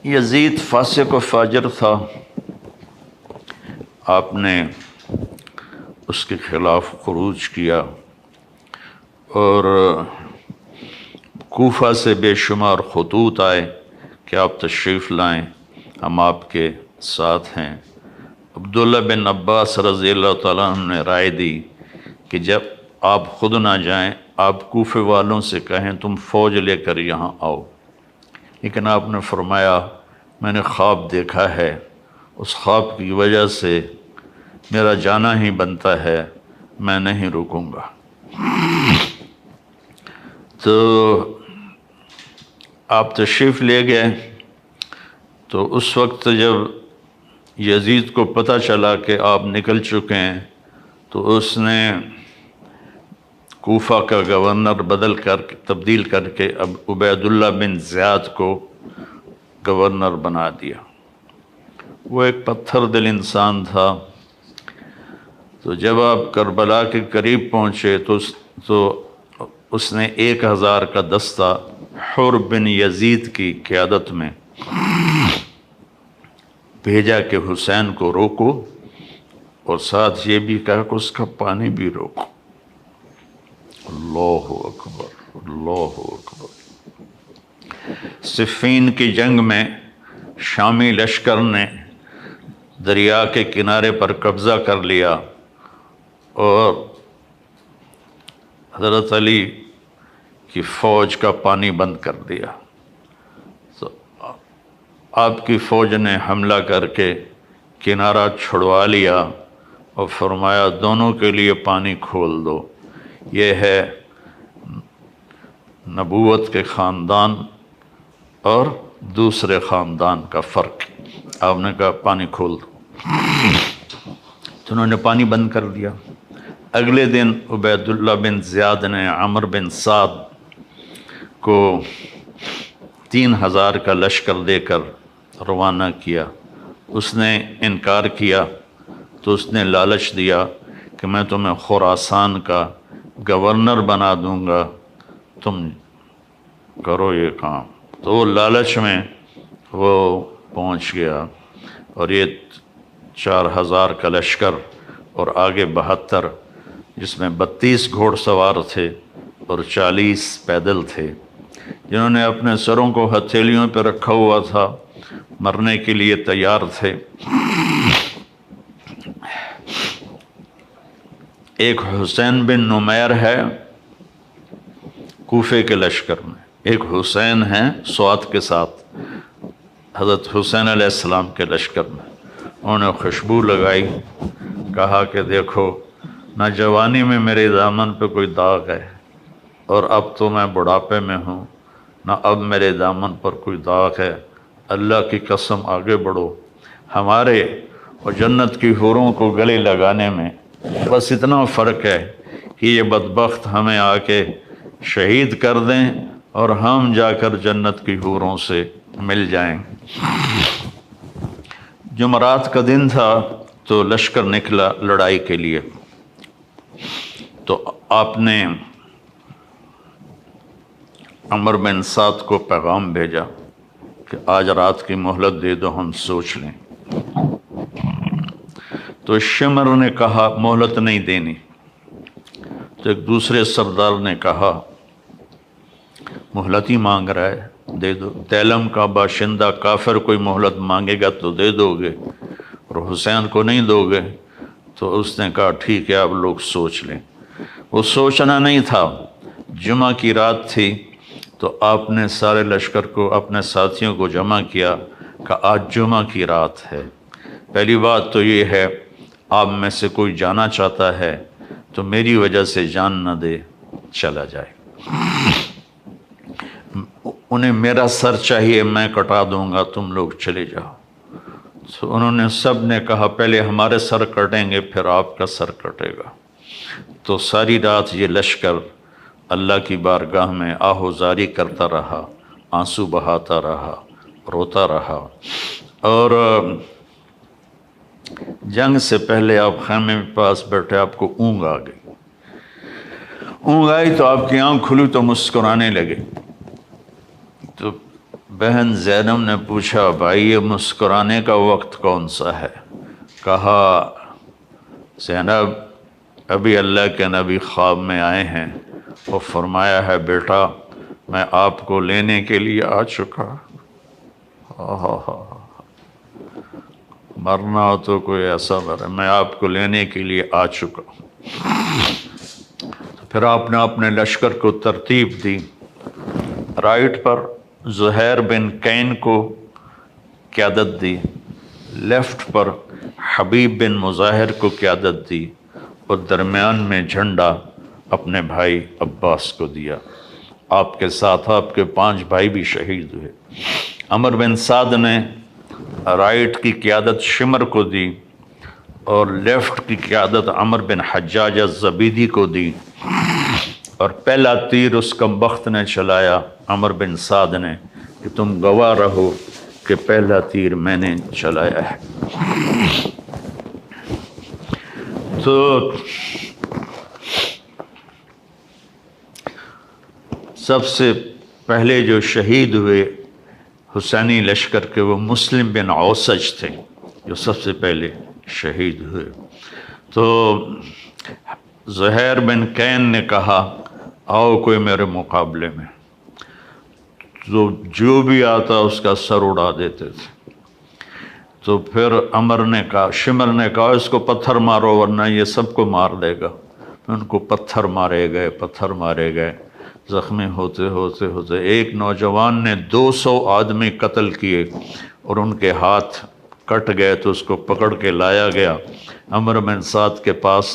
یزید فاسق و فاجر تھا، آپ نے اس کے خلاف خروج کیا، اور کوفہ سے بے شمار خطوط آئے کہ آپ تشریف لائیں، ہم آپ کے ساتھ ہیں۔ عبداللہ بن عباس رضی اللہ تعالیٰ عنہ نے رائے دی کہ جب آپ خود نہ جائیں، آپ کوفے والوں سے کہیں تم فوج لے کر یہاں آؤ، لیکن آپ نے فرمایا میں نے خواب دیکھا ہے، اس خواب کی وجہ سے میرا جانا ہی بنتا ہے، میں نہیں رکوں گا۔ تو آپ تشریف لے گئے، تو اس وقت جب یزید کو پتہ چلا کہ آپ نکل چکے ہیں تو اس نے کوفہ کا گورنر تبدیل کر کے اب عبید اللہ بن زیاد کو گورنر بنا دیا۔ وہ ایک پتھر دل انسان تھا۔ تو جب آپ کربلا کے قریب پہنچے تو اس نے 1000 کا دستہ حر بن یزید کی قیادت میں بھیجا کہ حسین کو روکو، اور ساتھ یہ بھی کہا کہ اس کا پانی بھی روکو۔ اللہ اکبر، اللہ اکبر۔ صفین کی جنگ میں شامی لشکر نے دریا کے کنارے پر قبضہ کر لیا اور حضرت علی کی فوج کا پانی بند کر دیا۔ تو آپ کی فوج نے حملہ کر کے کنارہ چھڑوا لیا اور فرمایا دونوں کے لیے پانی کھول دو۔ یہ ہے نبوت کے خاندان اور دوسرے خاندان کا فرق۔ آپ نے کہا پانی کھول دو، تو انہوں نے پانی بند کر دیا۔ اگلے دن عبید اللہ بن زیاد نے عمر بن سعد کو 3000 کا لشکر دے کر روانہ کیا۔ اس نے انکار کیا تو اس نے لالچ دیا کہ میں تمہیں خراسان کا گورنر بنا دوں گا، تم کرو یہ کام۔ تو وہ لالچ میں وہ پہنچ گیا، اور یہ 4000 کا لشکر اور آگے 72، جس میں 32 گھوڑ سوار تھے اور 40 پیدل تھے، جنہوں نے اپنے سروں کو ہتھیلیوں پہ رکھا ہوا تھا، مرنے کے لیے تیار تھے۔ ایک حسین بن نمیر ہے کوفے کے لشکر میں، ایک حسین ہیں سوات کے ساتھ حضرت حسین علیہ السلام کے لشکر میں۔ انہوں نے خوشبو لگائی، کہا کہ دیکھو نہ جوانی میں میرے دامن پہ کوئی داغ ہے، اور اب تو میں بڑھاپے میں ہوں، نہ اب میرے دامن پر کوئی داغ ہے۔ اللہ کی قسم آگے بڑھو، ہمارے اور جنت کی حوروں کو گلے لگانے میں بس اتنا فرق ہے کہ یہ بدبخت ہمیں آ کے شہید کر دیں اور ہم جا کر جنت کی حوروں سے مل جائیں۔ جمعرات کا دن تھا تو لشکر نکلا لڑائی کے لیے، تو آپ نے عمر بن سعد کو پیغام بھیجا کہ آج رات کی مہلت دے دو، ہم سوچ لیں۔ تو شمر نے کہا مہلت نہیں دینی۔ تو ایک دوسرے سردار نے کہا مہلت ہی مانگ رہا ہے، دے دو۔ تیلم کا باشندہ کافر کوئی مہلت مانگے گا تو دے دو گے، اور حسین کو نہیں دو گے؟ تو اس نے کہا ٹھیک ہے، آپ لوگ سوچ لیں۔ وہ سوچنا نہیں تھا، جمعہ کی رات تھی، تو آپ نے سارے لشکر کو، اپنے ساتھیوں کو جمع کیا، کہ آج جمعہ کی رات ہے، پہلی بات تو یہ ہے آپ میں سے کوئی جانا چاہتا ہے تو میری وجہ سے جان نہ دے، چلا جائے۔ انہیں میرا سر چاہیے، میں کٹا دوں گا، تم لوگ چلے جاؤ۔ تو انہوں نے سب نے کہا پہلے ہمارے سر کٹیں گے پھر آپ کا سر کٹے گا۔ تو ساری رات یہ لشکر اللہ کی بارگاہ میں آہوزاری کرتا رہا، آنسو بہاتا رہا، روتا رہا، اور جنگ سے پہلے آپ خیمے میں پاس بیٹھے، آپ کو اونگ آ گئی۔ اونگ آئی تو آپ کی آنکھ کھلی تو مسکرانے لگے۔ تو بہن زینب نے پوچھا بھائی یہ مسکرانے کا وقت کون سا ہے؟ کہا زینب ابھی اللہ کے نبی خواب میں آئے ہیں اور فرمایا ہے بیٹا میں آپ کو لینے کے لیے آ چکا۔ مرنا ہو تو کوئی ایسا مرے، میں آپ کو لینے کے لیے آ چکا۔ پھر آپ نے اپنے لشکر کو ترتیب دی، رائٹ پر زہیر بن کین کو قیادت دی، لیفٹ پر حبیب بن مظاہر کو قیادت دی، اور درمیان میں جھنڈا اپنے بھائی عباس کو دیا۔ آپ کے ساتھ آپ کے 5 بھائی بھی شہید ہوئے۔ عمر بن سعد نے رائٹ کی قیادت شمر کو دی اور لیفٹ کی قیادت عمر بن حجاج الزبیدی کو دی، اور پہلا تیر اس کمبخت نے چلایا عمر بن سعد نے کہ تم گواہ رہو کہ پہلا تیر میں نے چلایا ہے۔ تو سب سے پہلے جو شہید ہوئے حسینی لشکر کے وہ مسلم بن اوسج تھے جو سب سے پہلے شہید ہوئے۔ تو زہیر بن کین نے کہا آؤ کوئی میرے مقابلے میں، تو جو بھی آتا اس کا سر اڑا دیتے تھے۔ تو پھر عمر نے کہا، شمر نے کہا اس کو پتھر مارو ورنہ یہ سب کو مار دے گا۔ ان کو پتھر مارے گئے، زخمی ہوتے ہوتے ایک نوجوان نے 200 آدمی قتل کیے اور ان کے ہاتھ کٹ گئے، تو اس کو پکڑ کے لایا گیا عمر بن سعد کے پاس۔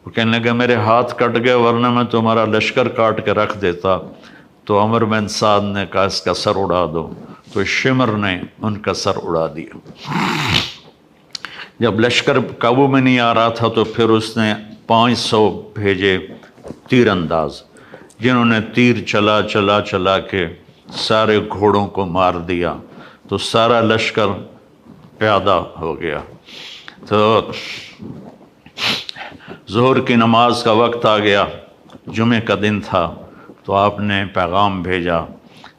وہ کہنے لگا میرے ہاتھ کٹ گئے ورنہ میں تمہارا لشکر کاٹ کے رکھ دیتا۔ تو عمر بن سعد نے کہا اس کا سر اڑا دو، تو شمر نے ان کا سر اڑا دیا۔ جب لشکر قابو میں نہیں آ رہا تھا تو پھر اس نے 500 بھیجے تیر انداز، جنہوں نے تیر چلا کے سارے گھوڑوں کو مار دیا، تو سارا لشکر پیادہ ہو گیا۔ تو ظہر کی نماز کا وقت آ گیا، جمعہ کا دن تھا، تو آپ نے پیغام بھیجا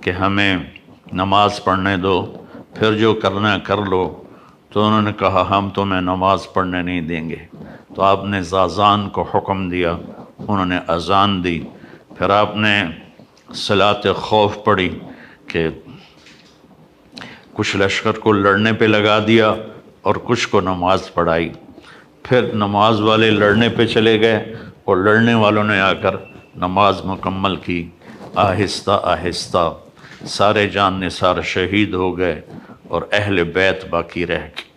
کہ ہمیں نماز پڑھنے دو، پھر جو کرنا ہے کر لو۔ تو انہوں نے کہا ہم تمہیں نماز پڑھنے نہیں دیں گے۔ تو آپ نے اذان کو حکم دیا، انہوں نے اذان دی، پھر آپ نے صلاۃ خوف پڑھی کہ کچھ لشکر کو لڑنے پہ لگا دیا اور کچھ کو نماز پڑھائی۔ پھر نماز والے لڑنے پہ چلے گئے اور لڑنے والوں نے آ کر نماز مکمل کی۔ آہستہ آہستہ سارے جان نثار شہید ہو گئے اور اہل بیت باقی رہ گئے۔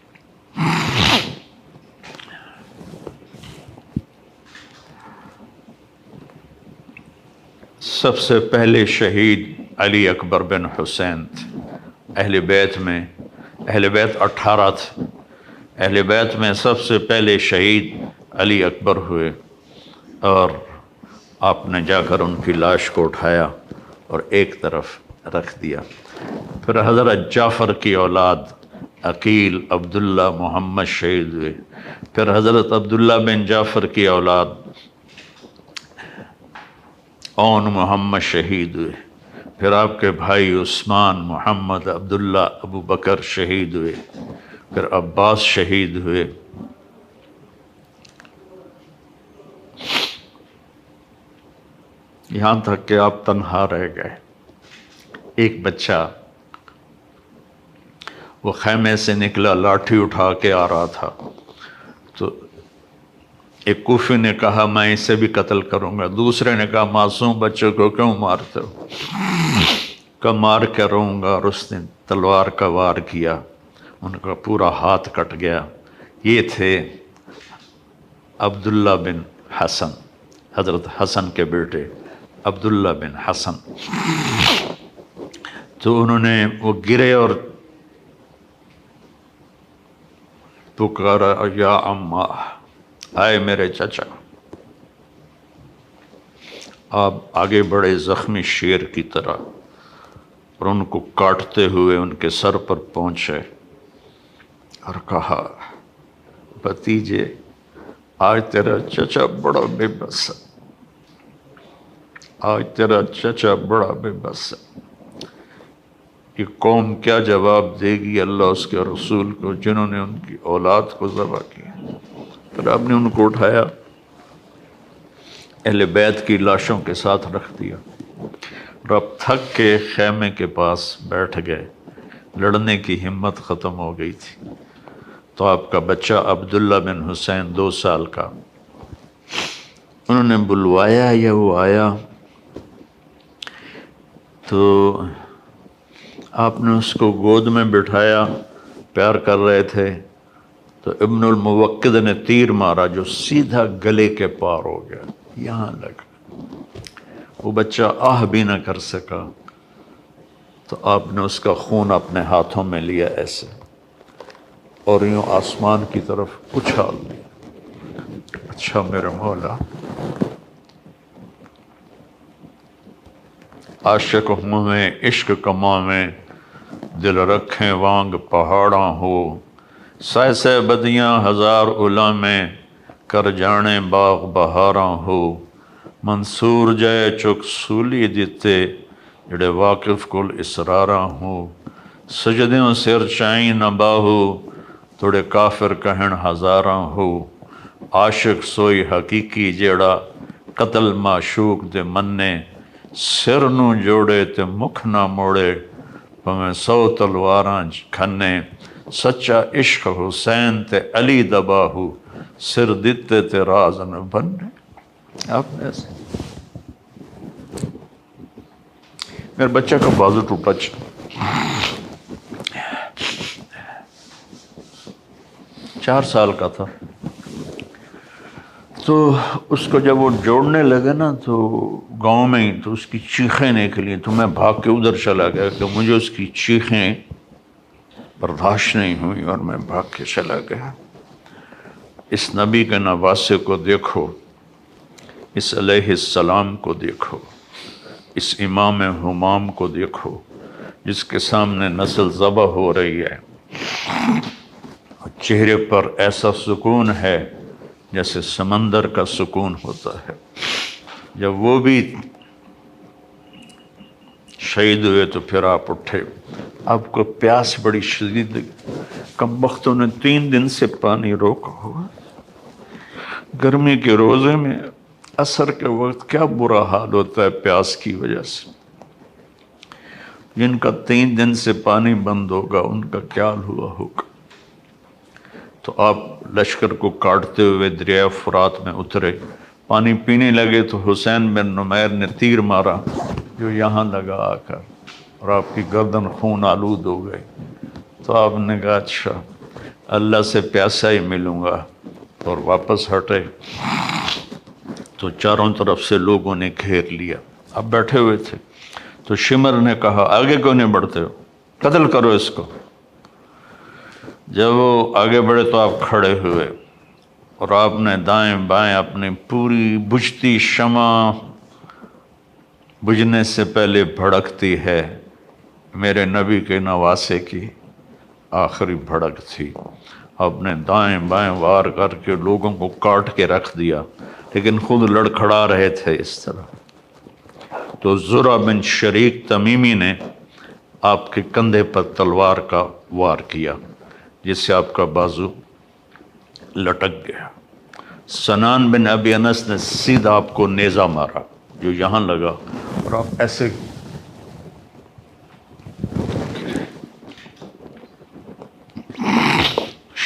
سب سے پہلے شہید علی اکبر بن حسین تھے۔ اہل بیت 18 تھے، اہل بیت میں سب سے پہلے شہید علی اکبر ہوئے، اور آپ نے جا کر ان کی لاش کو اٹھایا اور ایک طرف رکھ دیا۔ پھر حضرت جعفر کی اولاد عقیل، عبداللہ، محمد شہید ہوئے۔ پھر حضرت عبداللہ بن جعفر کی اولاد اون محمد شہید ہوئے۔ پھر آپ کے بھائی عثمان، محمد، عبداللہ، ابو بکر شہید ہوئے۔ پھر عباس شہید ہوئے۔ یہاں تک کہ آپ تنہا رہ گئے۔ ایک بچہ وہ خیمے سے نکلا، لاٹھی اٹھا کے آ رہا تھا، تو ایک کوفی نے کہا میں اسے بھی قتل کروں گا، دوسرے نے کہا معصوم بچے کو کیوں مارتے ہو؟ کہ مار کے رہوں گا اور اس دن تلوار کا وار کیا، ان کا پورا ہاتھ کٹ گیا۔ یہ تھے عبداللہ بن حسن، حضرت حسن کے بیٹے عبداللہ بن حسن۔ تو انہوں نے وہ گرے اور پکارا یا اماں، آئے میرے چچا۔ آپ آگے بڑھے زخمی شیر کی طرح اور ان کو کاٹتے ہوئے ان کے سر پر پہنچے اور کہا بھتیجے آج تیرا چچا بڑا بے بس ہے، آج تیرا چچا بڑا بے بس ہے۔ یہ قوم کیا جواب دے گی اللہ اس کے رسول کو جنہوں نے ان کی اولاد کو ذبح کیا؟ پھر آپ نے ان کو اٹھایا، اہل بیت کی لاشوں کے ساتھ رکھ دیا اور اب تھک کے خیمے کے پاس بیٹھ گئے۔ لڑنے کی ہمت ختم ہو گئی تھی۔ تو آپ کا بچہ عبداللہ بن حسین 2 سال کا، انہوں نے بلوایا یا وہ آیا تو آپ نے اس کو گود میں بٹھایا، پیار کر رہے تھے تو ابن الموقد نے تیر مارا جو سیدھا گلے کے پار ہو گیا، یہاں لگا۔ وہ بچہ آہ بھی نہ کر سکا تو آپ نے اس کا خون اپنے ہاتھوں میں لیا ایسے اور یوں آسمان کی طرف اچھال دیا۔ اچھا میرے مولا، عاشق ہوں میں عشق کماں میں، دل رکھیں وانگ پہاڑاں ہو، سہ سہ بدیاں ہزار الا میں، کر جانے باغ بہاراں ہو، منصور جائے چک سولی دیتے، جڑے واقف کل اسراراں ہو، سجدیوں سر چائیں نہ باہو، توڑے کافر کہن ہزاراں ہو، عاشق سوئی حقیقی جیڑا، قتل معشوق دے مننے، سر نو جوڑے تے مکھ نہ موڑے، پمیں 100 تلواراں کھنے، سچا عشق حسین تے علی دباہو، سر دیتے تے راز نہ بننے۔ آپ نے ایسے میرے بچہ کا بازو ٹوٹا، 4 سال کا تھا۔ تو اس کو جب وہ جوڑنے لگے نا تو گاؤں میں ہی تو اس کی چیخیں نکلی، تو میں بھاگ کے ادھر چلا گیا کہ مجھے اس کی چیخیں برداشت نہیں ہوئی اور میں بھاگ کے چلا گیا۔ اس نبی کے نواسے کو دیکھو، اس علیہ السلام کو دیکھو، اس امام ہمام کو دیکھو جس کے سامنے نسل ذبح ہو رہی ہے، چہرے پر ایسا سکون ہے جیسے سمندر کا سکون ہوتا ہے۔ جب وہ بھی شہید ہوئے تو پھر آپ اٹھے، آپ کو پیاس بڑی شدید لگی، کم بختوں نے 3 دن سے پانی روکا ہوا، گرمی کے روزے میں عصر کے وقت کیا برا حال ہوتا ہے پیاس کی وجہ سے۔ جن کا 3 دن سے پانی بند ہوگا ان کا کیا ہوا ہوگا۔ تو آپ لشکر کو کاٹتے ہوئے دریائے فرات میں اترے، پانی پینے لگے تو حسین بن نمیر نے تیر مارا جو یہاں لگا آ کر اور آپ کی گردن خون آلود ہو گئی۔ تو آپ نے کہا اچھا اللہ سے پیاسا ہی ملوں گا، اور واپس ہٹے تو چاروں طرف سے لوگوں نے گھیر لیا۔ آپ بیٹھے ہوئے تھے تو شمر نے کہا آگے کیوں نہیں بڑھتے ہو، قتل کرو اس کو۔ جب وہ آگے بڑھے تو آپ کھڑے ہوئے اور آپ نے دائیں بائیں اپنی پوری بجھتی شمع، بجھنے سے پہلے بھڑکتی ہے، میرے نبی کے نواسے کی آخری بھڑک تھی۔ آپ نے دائیں بائیں وار کر کے لوگوں کو کاٹ کے رکھ دیا، لیکن خود لڑکھڑا رہے تھے اس طرح۔ تو زرع بن شریک تمیمی نے آپ کے کندھے پر تلوار کا وار کیا جس سے آپ کا بازو لٹک گیا۔ سنان بن ابی انس نے سیدھا آپ کو نیزہ مارا جو یہاں لگا اور آپ ایسے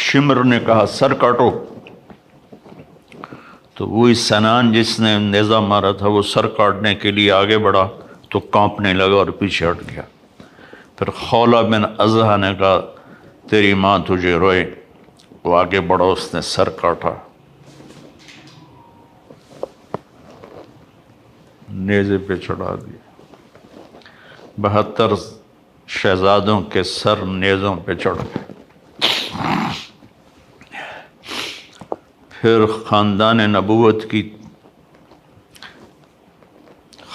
شمر نے کہا سر کاٹو، تو وہی سنان جس نے نیزہ مارا تھا وہ سر کاٹنے کے لیے آگے بڑھا تو کانپنے لگا اور پیچھے ہٹ گیا۔ پھر خولہ بن ازحہ نے کہا تیری ماں تجھے روئے، وہ آگے بڑھا، اس نے سر کاٹا، نیزے پہ چڑھا دیا۔ 72 شہزادوں کے سر نیزوں پہ چڑھ گئے۔ پھر خاندان نبوت کی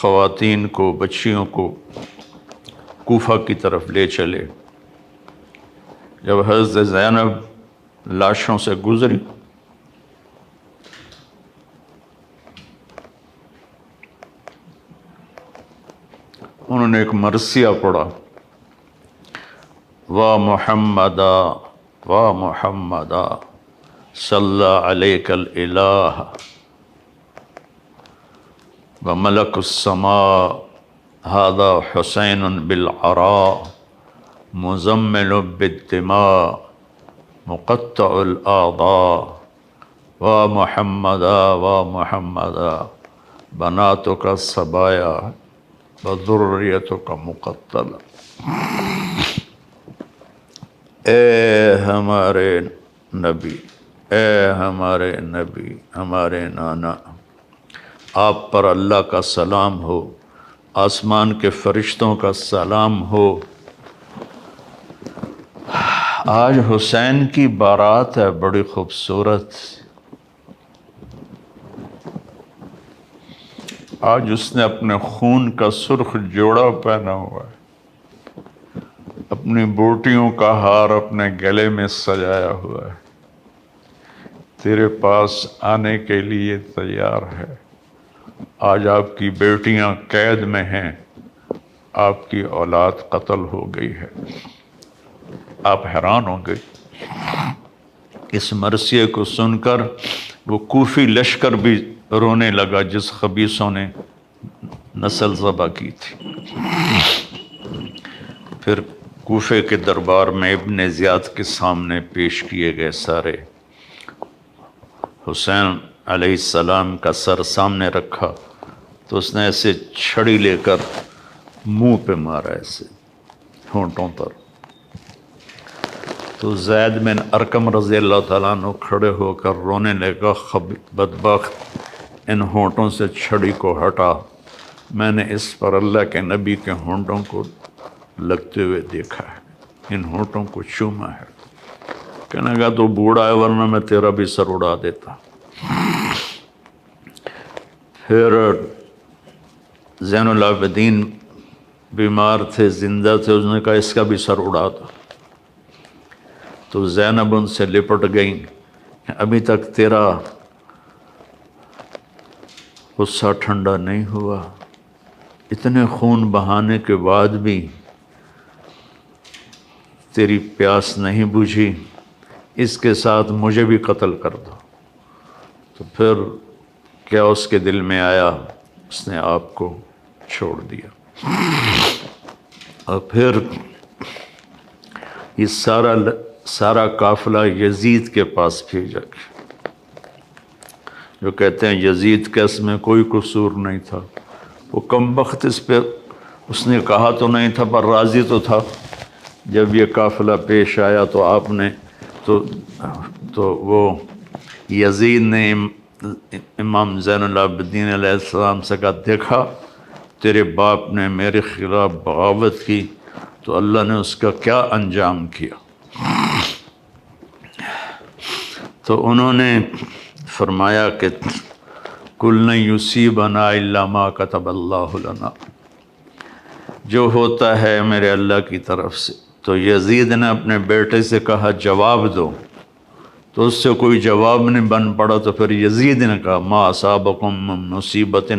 خواتین کو، بچیوں کو کوفہ کی طرف لے چلے۔ جب حضرت زینب لاشوں سے گزری انہوں نے ایک مرثیہ پڑھا، وا محمدا وا محمدا صلی علیک الالہ وملک السماء ھذا حسین بالعراء مزمل بالدماء مقطع الاعضاء وا محمدا وا محمدا بناتک الصبایا وذریتک مقتلہ۔ اے ہمارے نبی، اے ہمارے نبی، ہمارے نانا، آپ پر اللہ کا سلام ہو، آسمان کے فرشتوں کا سلام ہو۔ آج حسین کی بارات ہے، بڑی خوبصورت۔ آج اس نے اپنے خون کا سرخ جوڑا پہنا ہوا ہے، اپنی بوٹیوں کا ہار اپنے گلے میں سجایا ہوا ہے، تیرے پاس آنے کے لیے تیار ہے۔ آج آپ کی بیٹیاں قید میں ہیں، آپ کی اولاد قتل ہو گئی ہے۔ آپ حیران ہوں گے۔ اس مرثیے کو سن کر وہ کوفی لشکر بھی رونے لگا جس خبیثوں نے نسل ذبح کی تھی۔ پھر کوفے کے دربار میں ابن زیاد کے سامنے پیش کیے گئے سارے۔ حسین علیہ السلام کا سر سامنے رکھا تو اس نے ایسے چھڑی لے کر منہ پہ مارا، ایسے ہونٹوں پر۔ تو زید بن ارقم رضی اللہ تعالیٰ عنہ کھڑے ہو کر رونے لگا، بدبخت، ان ہونٹوں سے چھڑی کو ہٹا، میں نے اس پر اللہ کے نبی کے ہونٹوں کو لگتے ہوئے دیکھا ہے، ان ہونٹوں کو چوما ہے۔ کہنے لگا تو بوڑھا ہے، ورنہ میں تیرا بھی سر اڑا دیتا۔ پھر زین العابدین بیمار تھے، زندہ تھے، اس نے کہا اس کا بھی سر اڑا دو۔ تو زینب ان سے لپٹ گئیں، ابھی تک تیرا غصہ ٹھنڈا نہیں ہوا، اتنے خون بہانے کے بعد بھی تیری پیاس نہیں بجھی، اس کے ساتھ مجھے بھی قتل کر دو۔ تو پھر کیا اس کے دل میں آیا، اس نے آپ کو چھوڑ دیا۔ اور پھر یہ سارا قافلہ یزید کے پاس بھیجا گیا، جو کہتے ہیں یزید کا اس میں کوئی قصور نہیں تھا، وہ کمبخت اس پہ اس نے کہا تو نہیں تھا پر راضی تو تھا۔ جب یہ قافلہ پیش آیا تو آپ نے تو وہ یزید نے امام زین العابدین علیہ السلام سے کہا، دیکھا تیرے باپ نے میرے خلاف بغاوت کی تو اللہ نے اس کا کیا انجام کیا۔ تو انہوں نے فرمایا کہ کل لن یصیبنا الا ما کتب اللہ لنا، جو ہوتا ہے میرے اللہ کی طرف سے۔ تو یزید نے اپنے بیٹے سے کہا جواب دو، تو اس سے کوئی جواب نہیں بن پڑا، تو پھر یزید نے کہا ما اصابکم من مصیبت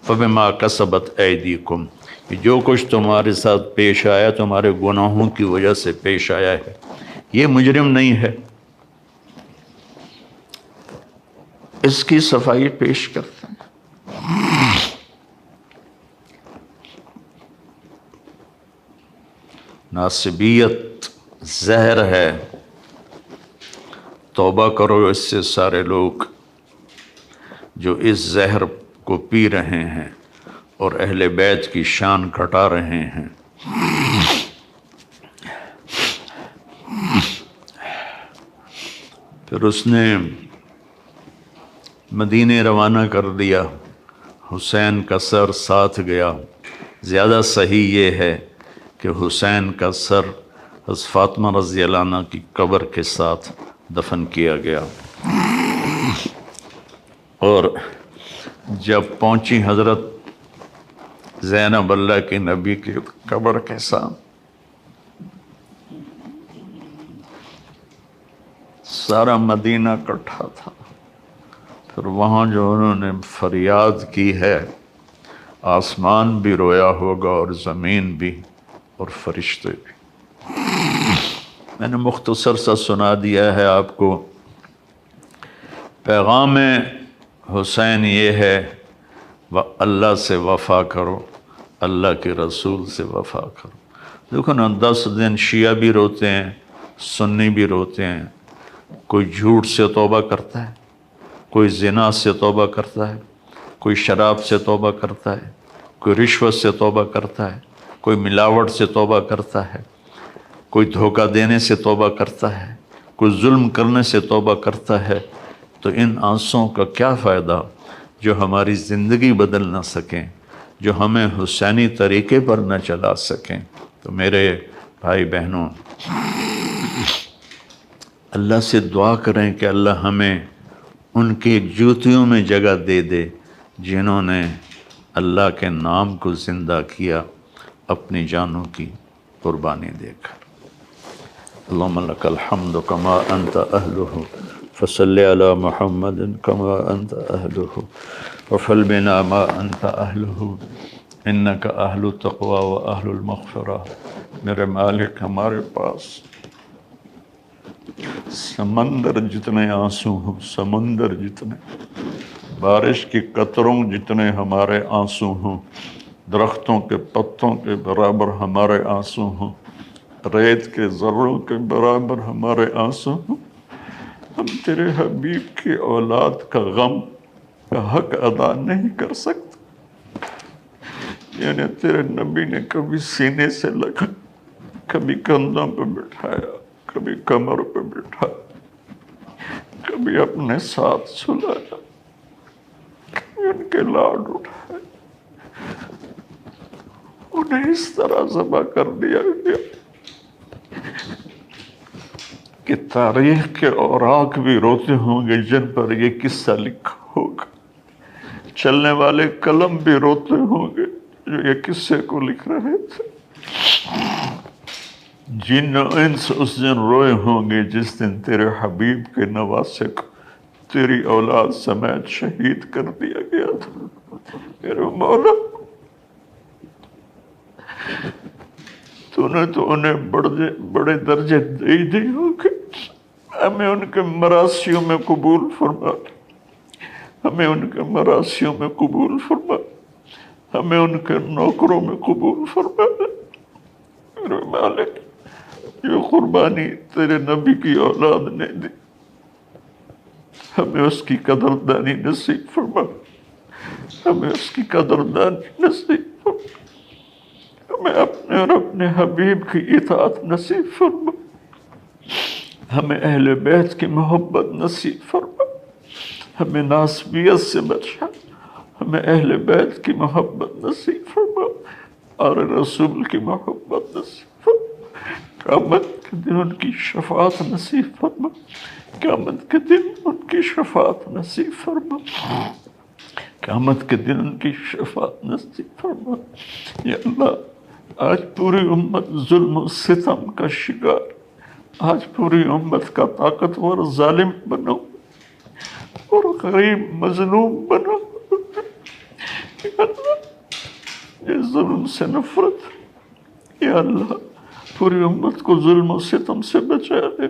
فبما کسبت ایدیکم، کہ جو کچھ تمہارے ساتھ پیش آیا تمہارے گناہوں کی وجہ سے پیش آیا ہے، یہ مجرم نہیں ہے۔ اس کی صفائی پیش کرتے ہیں۔ ناصبیت زہر ہے، توبہ کرو اس سے سارے لوگ جو اس زہر کو پی رہے ہیں اور اہل بیت کی شان گھٹا رہے ہیں۔ پھر اس نے مدینے روانہ کر دیا، حسین کا سر ساتھ گیا۔ زیادہ صحیح یہ ہے کہ حسین کا سر حضرت فاطمہ رضی اللہ عنہ کی قبر کے ساتھ دفن کیا گیا۔ اور جب پہنچی حضرت زینب اللہ کے نبی کی قبر کے ساتھ، سارا مدینہ اکٹھا تھا۔ پھر وہاں جو انہوں نے فریاد کی ہے، آسمان بھی رویا ہوگا اور زمین بھی اور فرشتے بھی۔ میں نے مختصر سا سنا دیا ہے آپ کو۔ پیغام حسین یہ ہے، اللہ سے وفا کرو، اللہ کے رسول سے وفا کرو۔ دیکھو نا، 10 دن شیعہ بھی روتے ہیں، سنی بھی روتے ہیں۔ کوئی جھوٹ سے توبہ کرتا ہے، کوئی زنا سے توبہ کرتا ہے، کوئی شراب سے توبہ کرتا ہے، کوئی رشوت سے توبہ کرتا ہے، کوئی ملاوٹ سے توبہ کرتا ہے، کوئی دھوکہ دینے سے توبہ کرتا ہے، کوئی ظلم کرنے سے توبہ کرتا ہے۔ تو ان آنسوؤں کا کیا فائدہ جو ہماری زندگی بدل نہ سکیں، جو ہمیں حسینی طریقے پر نہ چلا سکیں۔ تو میرے بھائی بہنوں، اللہ سے دعا کریں کہ اللہ ہمیں ان کی جوتیوں میں جگہ دے دے جنہوں نے اللہ کے نام کو زندہ کیا اپنی جانوں کی قربانی دے کر۔ اللہم لک الحمد کما انت اہلہ فصلی علی محمد کما انت اہلہ وفعل بنا ما انت اہلہ انک اہل التقوی و اہل المغفرہ۔ میرے مالک، ہمارے پاس سمندر جتنے آنسو ہوں، سمندر جتنے، بارش کی قطروں جتنے ہمارے آنسو ہوں، درختوں کے پتوں کے برابر ہمارے آنسو ہوں، ریت کے ذروں کے برابر ہمارے آنسو ہوں، ہم تیرے حبیب کی اولاد کا غم کا حق ادا نہیں کر سکتے۔ یعنی تیرے نبی نے کبھی سینے سے لگا، کبھی کندھوں پہ بٹھایا، کبھی کمر پہ بٹھایا، کبھی اپنے ساتھ سلایا، کبھی ان کے لاڈ اٹھائے، انہیں اس طرح ذبح کر دیا گیا کہ تاریخ کے اوراق بھی روتے ہوں گے جن پر یہ قصہ لکھا ہوگا، چلنے والے قلم بھی روتے ہوں گے جو یہ قصے کو لکھ رہے تھے، جن و انس اس دن روئے ہوں گے جس دن تیرے حبیب کے نواسے کو تیری اولاد سمیت شہید کر دیا گیا تھا۔ میرے مولا، تو نے تو انہیں بڑے درجے دے دی ہوں گے، ہمیں ان کے مراسیوں میں قبول فرما، ہمیں ان کے مراسیوں میں قبول فرما، ہمیں ان کے نوکروں میں قبول فرما۔ میرے مالک، جو قربانی تیرے نبی کی اولاد نے دی، ہمیں اس کی قدردانی نصیب فرما، ہمیں اس کی قدردانی نصیب فرما، ہمیں اپنے اور اپنے حبیب کی اطاعت نصیب فرما، ہمیں اہل بیت کی محبت نصیب فرما، ہمیں ناسبیت سے بچا، ہمیں اہل بیت کی محبت نصیب فرما اور رسول کی محبت نصیب فرما۔ قیامت کے دن ان کی شفاعت نصیب فرما، قیامت کے دن ان کی شفاعت نصیب فرما، قیامت کے دن ان کی شفاعت نصیب فرما۔ یا اللہ، آج پوری امت ظلم و ستم کا شکار، آج پوری امت کا طاقتور ظالم بنو اور غریب مظلوم بنو۔ یا اللہ، یہ ظلم سے نفرت، یا اللہ پوری امت کو ظلم و ستم سے بچا دے،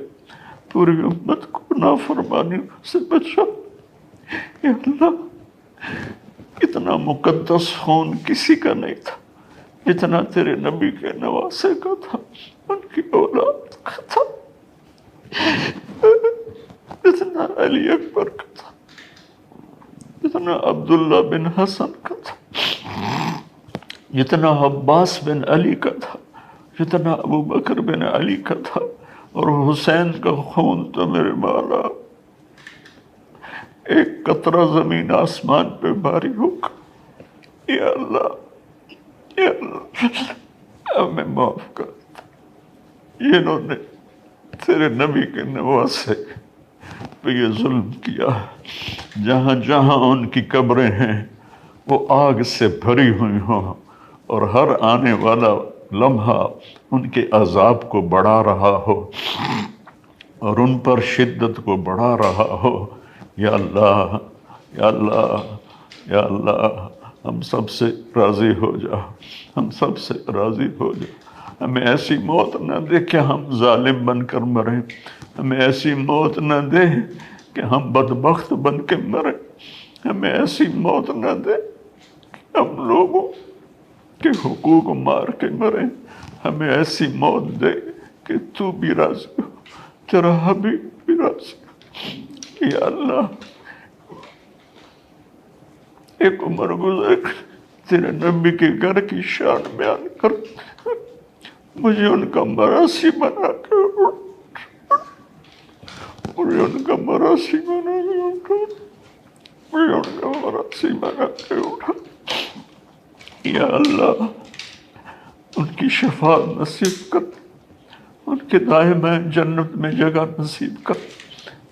پوری امت کو نافرمانی سے بچا۔ یا اللہ، اتنا مقدس خون کسی کا نہیں تھا جتنا تیرے نبی کے نواسے کا تھا، ان کی اولاد کا تھا، جتنا علی اکبر کا تھا، جتنا عبداللہ بن حسن کا تھا، جتنا عباس بن علی کا تھا، جتنا ابو بکر بن علی کا تھا۔ اور حسین کا خون تو میرے مولا ایک قطرہ زمین آسمان پہ بھاری ہوگا۔ یا اللہ، یا اللہ ہمیں معاف کر۔ انہوں نے تیرے نبی کے نواسے پہ یہ ظلم کیا، جہاں جہاں ان کی قبریں ہیں وہ آگ سے بھری ہوئی ہوں، اور ہر آنے والا لمحہ ان کے عذاب کو بڑھا رہا ہو اور ان پر شدت کو بڑھا رہا ہو۔ یا اللہ، یا اللہ، یا اللہ ہم سب سے راضی ہو جا، ہم سب سے راضی ہو جا۔ ہمیں ایسی موت نہ دے کہ ہم ظالم بن کر مریں، ہمیں ایسی موت نہ دے کہ ہم بدبخت بن کے مریں، ہمیں ایسی موت نہ دے کہ ہم لوگوں کے حقوق مار کے مریں، ہمیں ایسی موت دے کہ تو بھی راضی ہو، تیرا حبیب بھی راضی ہو۔ یا اللہ، ایک عمر گزر تیرے نبی کے گھر کی شان بیان کر، مجھے ان کا مراثی بنا کے اٹھا، مجھے ان کا مراثی بنا کے اٹھا، مجھے ان کا مراثی بنا کے اٹھا۔ یا اللہ، ان کی شفاعت نصیب کر، ان کے دائیں بائیں جنت میں جگہ نصیب کر،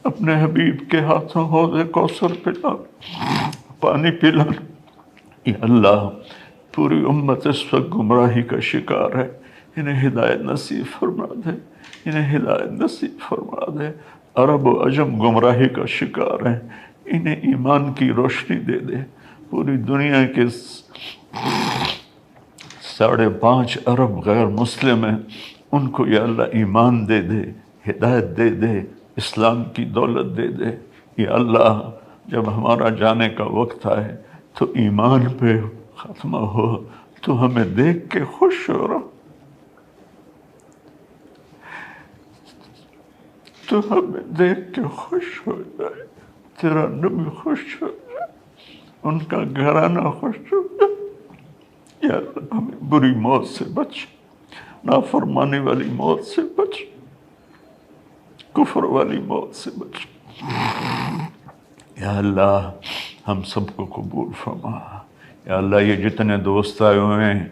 اپنے حبیب کے ہاتھوں حوض کوثر پلا، پانی پلا۔ یا اللہ، پوری امت اس وقت گمراہی کا شکار ہے، انہیں ہدایت نصیب فرما دے، انہیں ہدایت نصیب فرما دے۔ عرب و عجم گمراہی کا شکار ہیں، انہیں ایمان کی روشنی دے دے۔ پوری دنیا کے 5.5 ارب غیر مسلم ہیں، ان کو یا اللہ ایمان دے دے، ہدایت دے دے، اسلام کی دولت دے دے۔ یا اللہ، جب ہمارا جانے کا وقت آئے تو ایمان پہ ختمہ ہو، تو ہمیں دیکھ کے خوش ہو رہا، تو ہمیں دیکھ کے خوش ہو جائے، تیرا نبی خوش ہو جائے، ان کا گھرانہ خوش ہو جائے۔ یا اللہ، ہمیں بری موت سے بچ، نافرمانی والی موت سے بچ، کفر والی موت سے بچ۔ یا اللہ، ہم سب کو قبول فرما۔ یا اللہ، یہ جتنے دوست آئے ہوئے ہیں،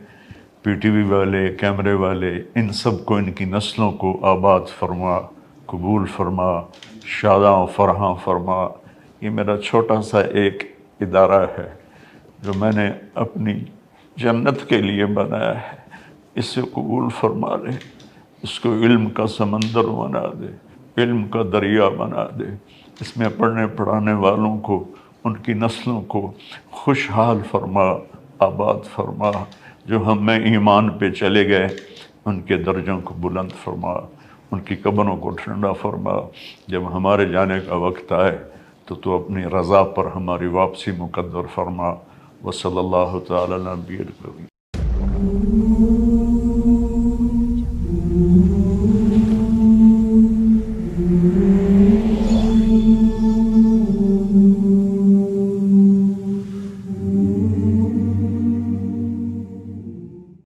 پی ٹی وی والے، کیمرے والے، ان سب کو، ان کی نسلوں کو آباد فرما، قبول فرما، شاداں و فرحاں فرما۔ یہ میرا چھوٹا سا ایک ادارہ ہے جو میں نے اپنی جنت کے لیے بنایا ہے، اس سے قبول فرما لے، اس کو علم کا سمندر بنا دے، علم کا دریا بنا دے، اس میں پڑھنے پڑھانے والوں کو، ان کی نسلوں کو خوشحال فرما، آباد فرما۔ جو ہم میں ایمان پہ چلے گئے، ان کے درجوں کو بلند فرما، ان کی قبروں کو ٹھنڈا فرما۔ جب ہمارے جانے کا وقت آئے تو اپنی رضا پر ہماری واپسی مقدر فرما۔ وصلی اللہ تعالی علی نبی الکریم۔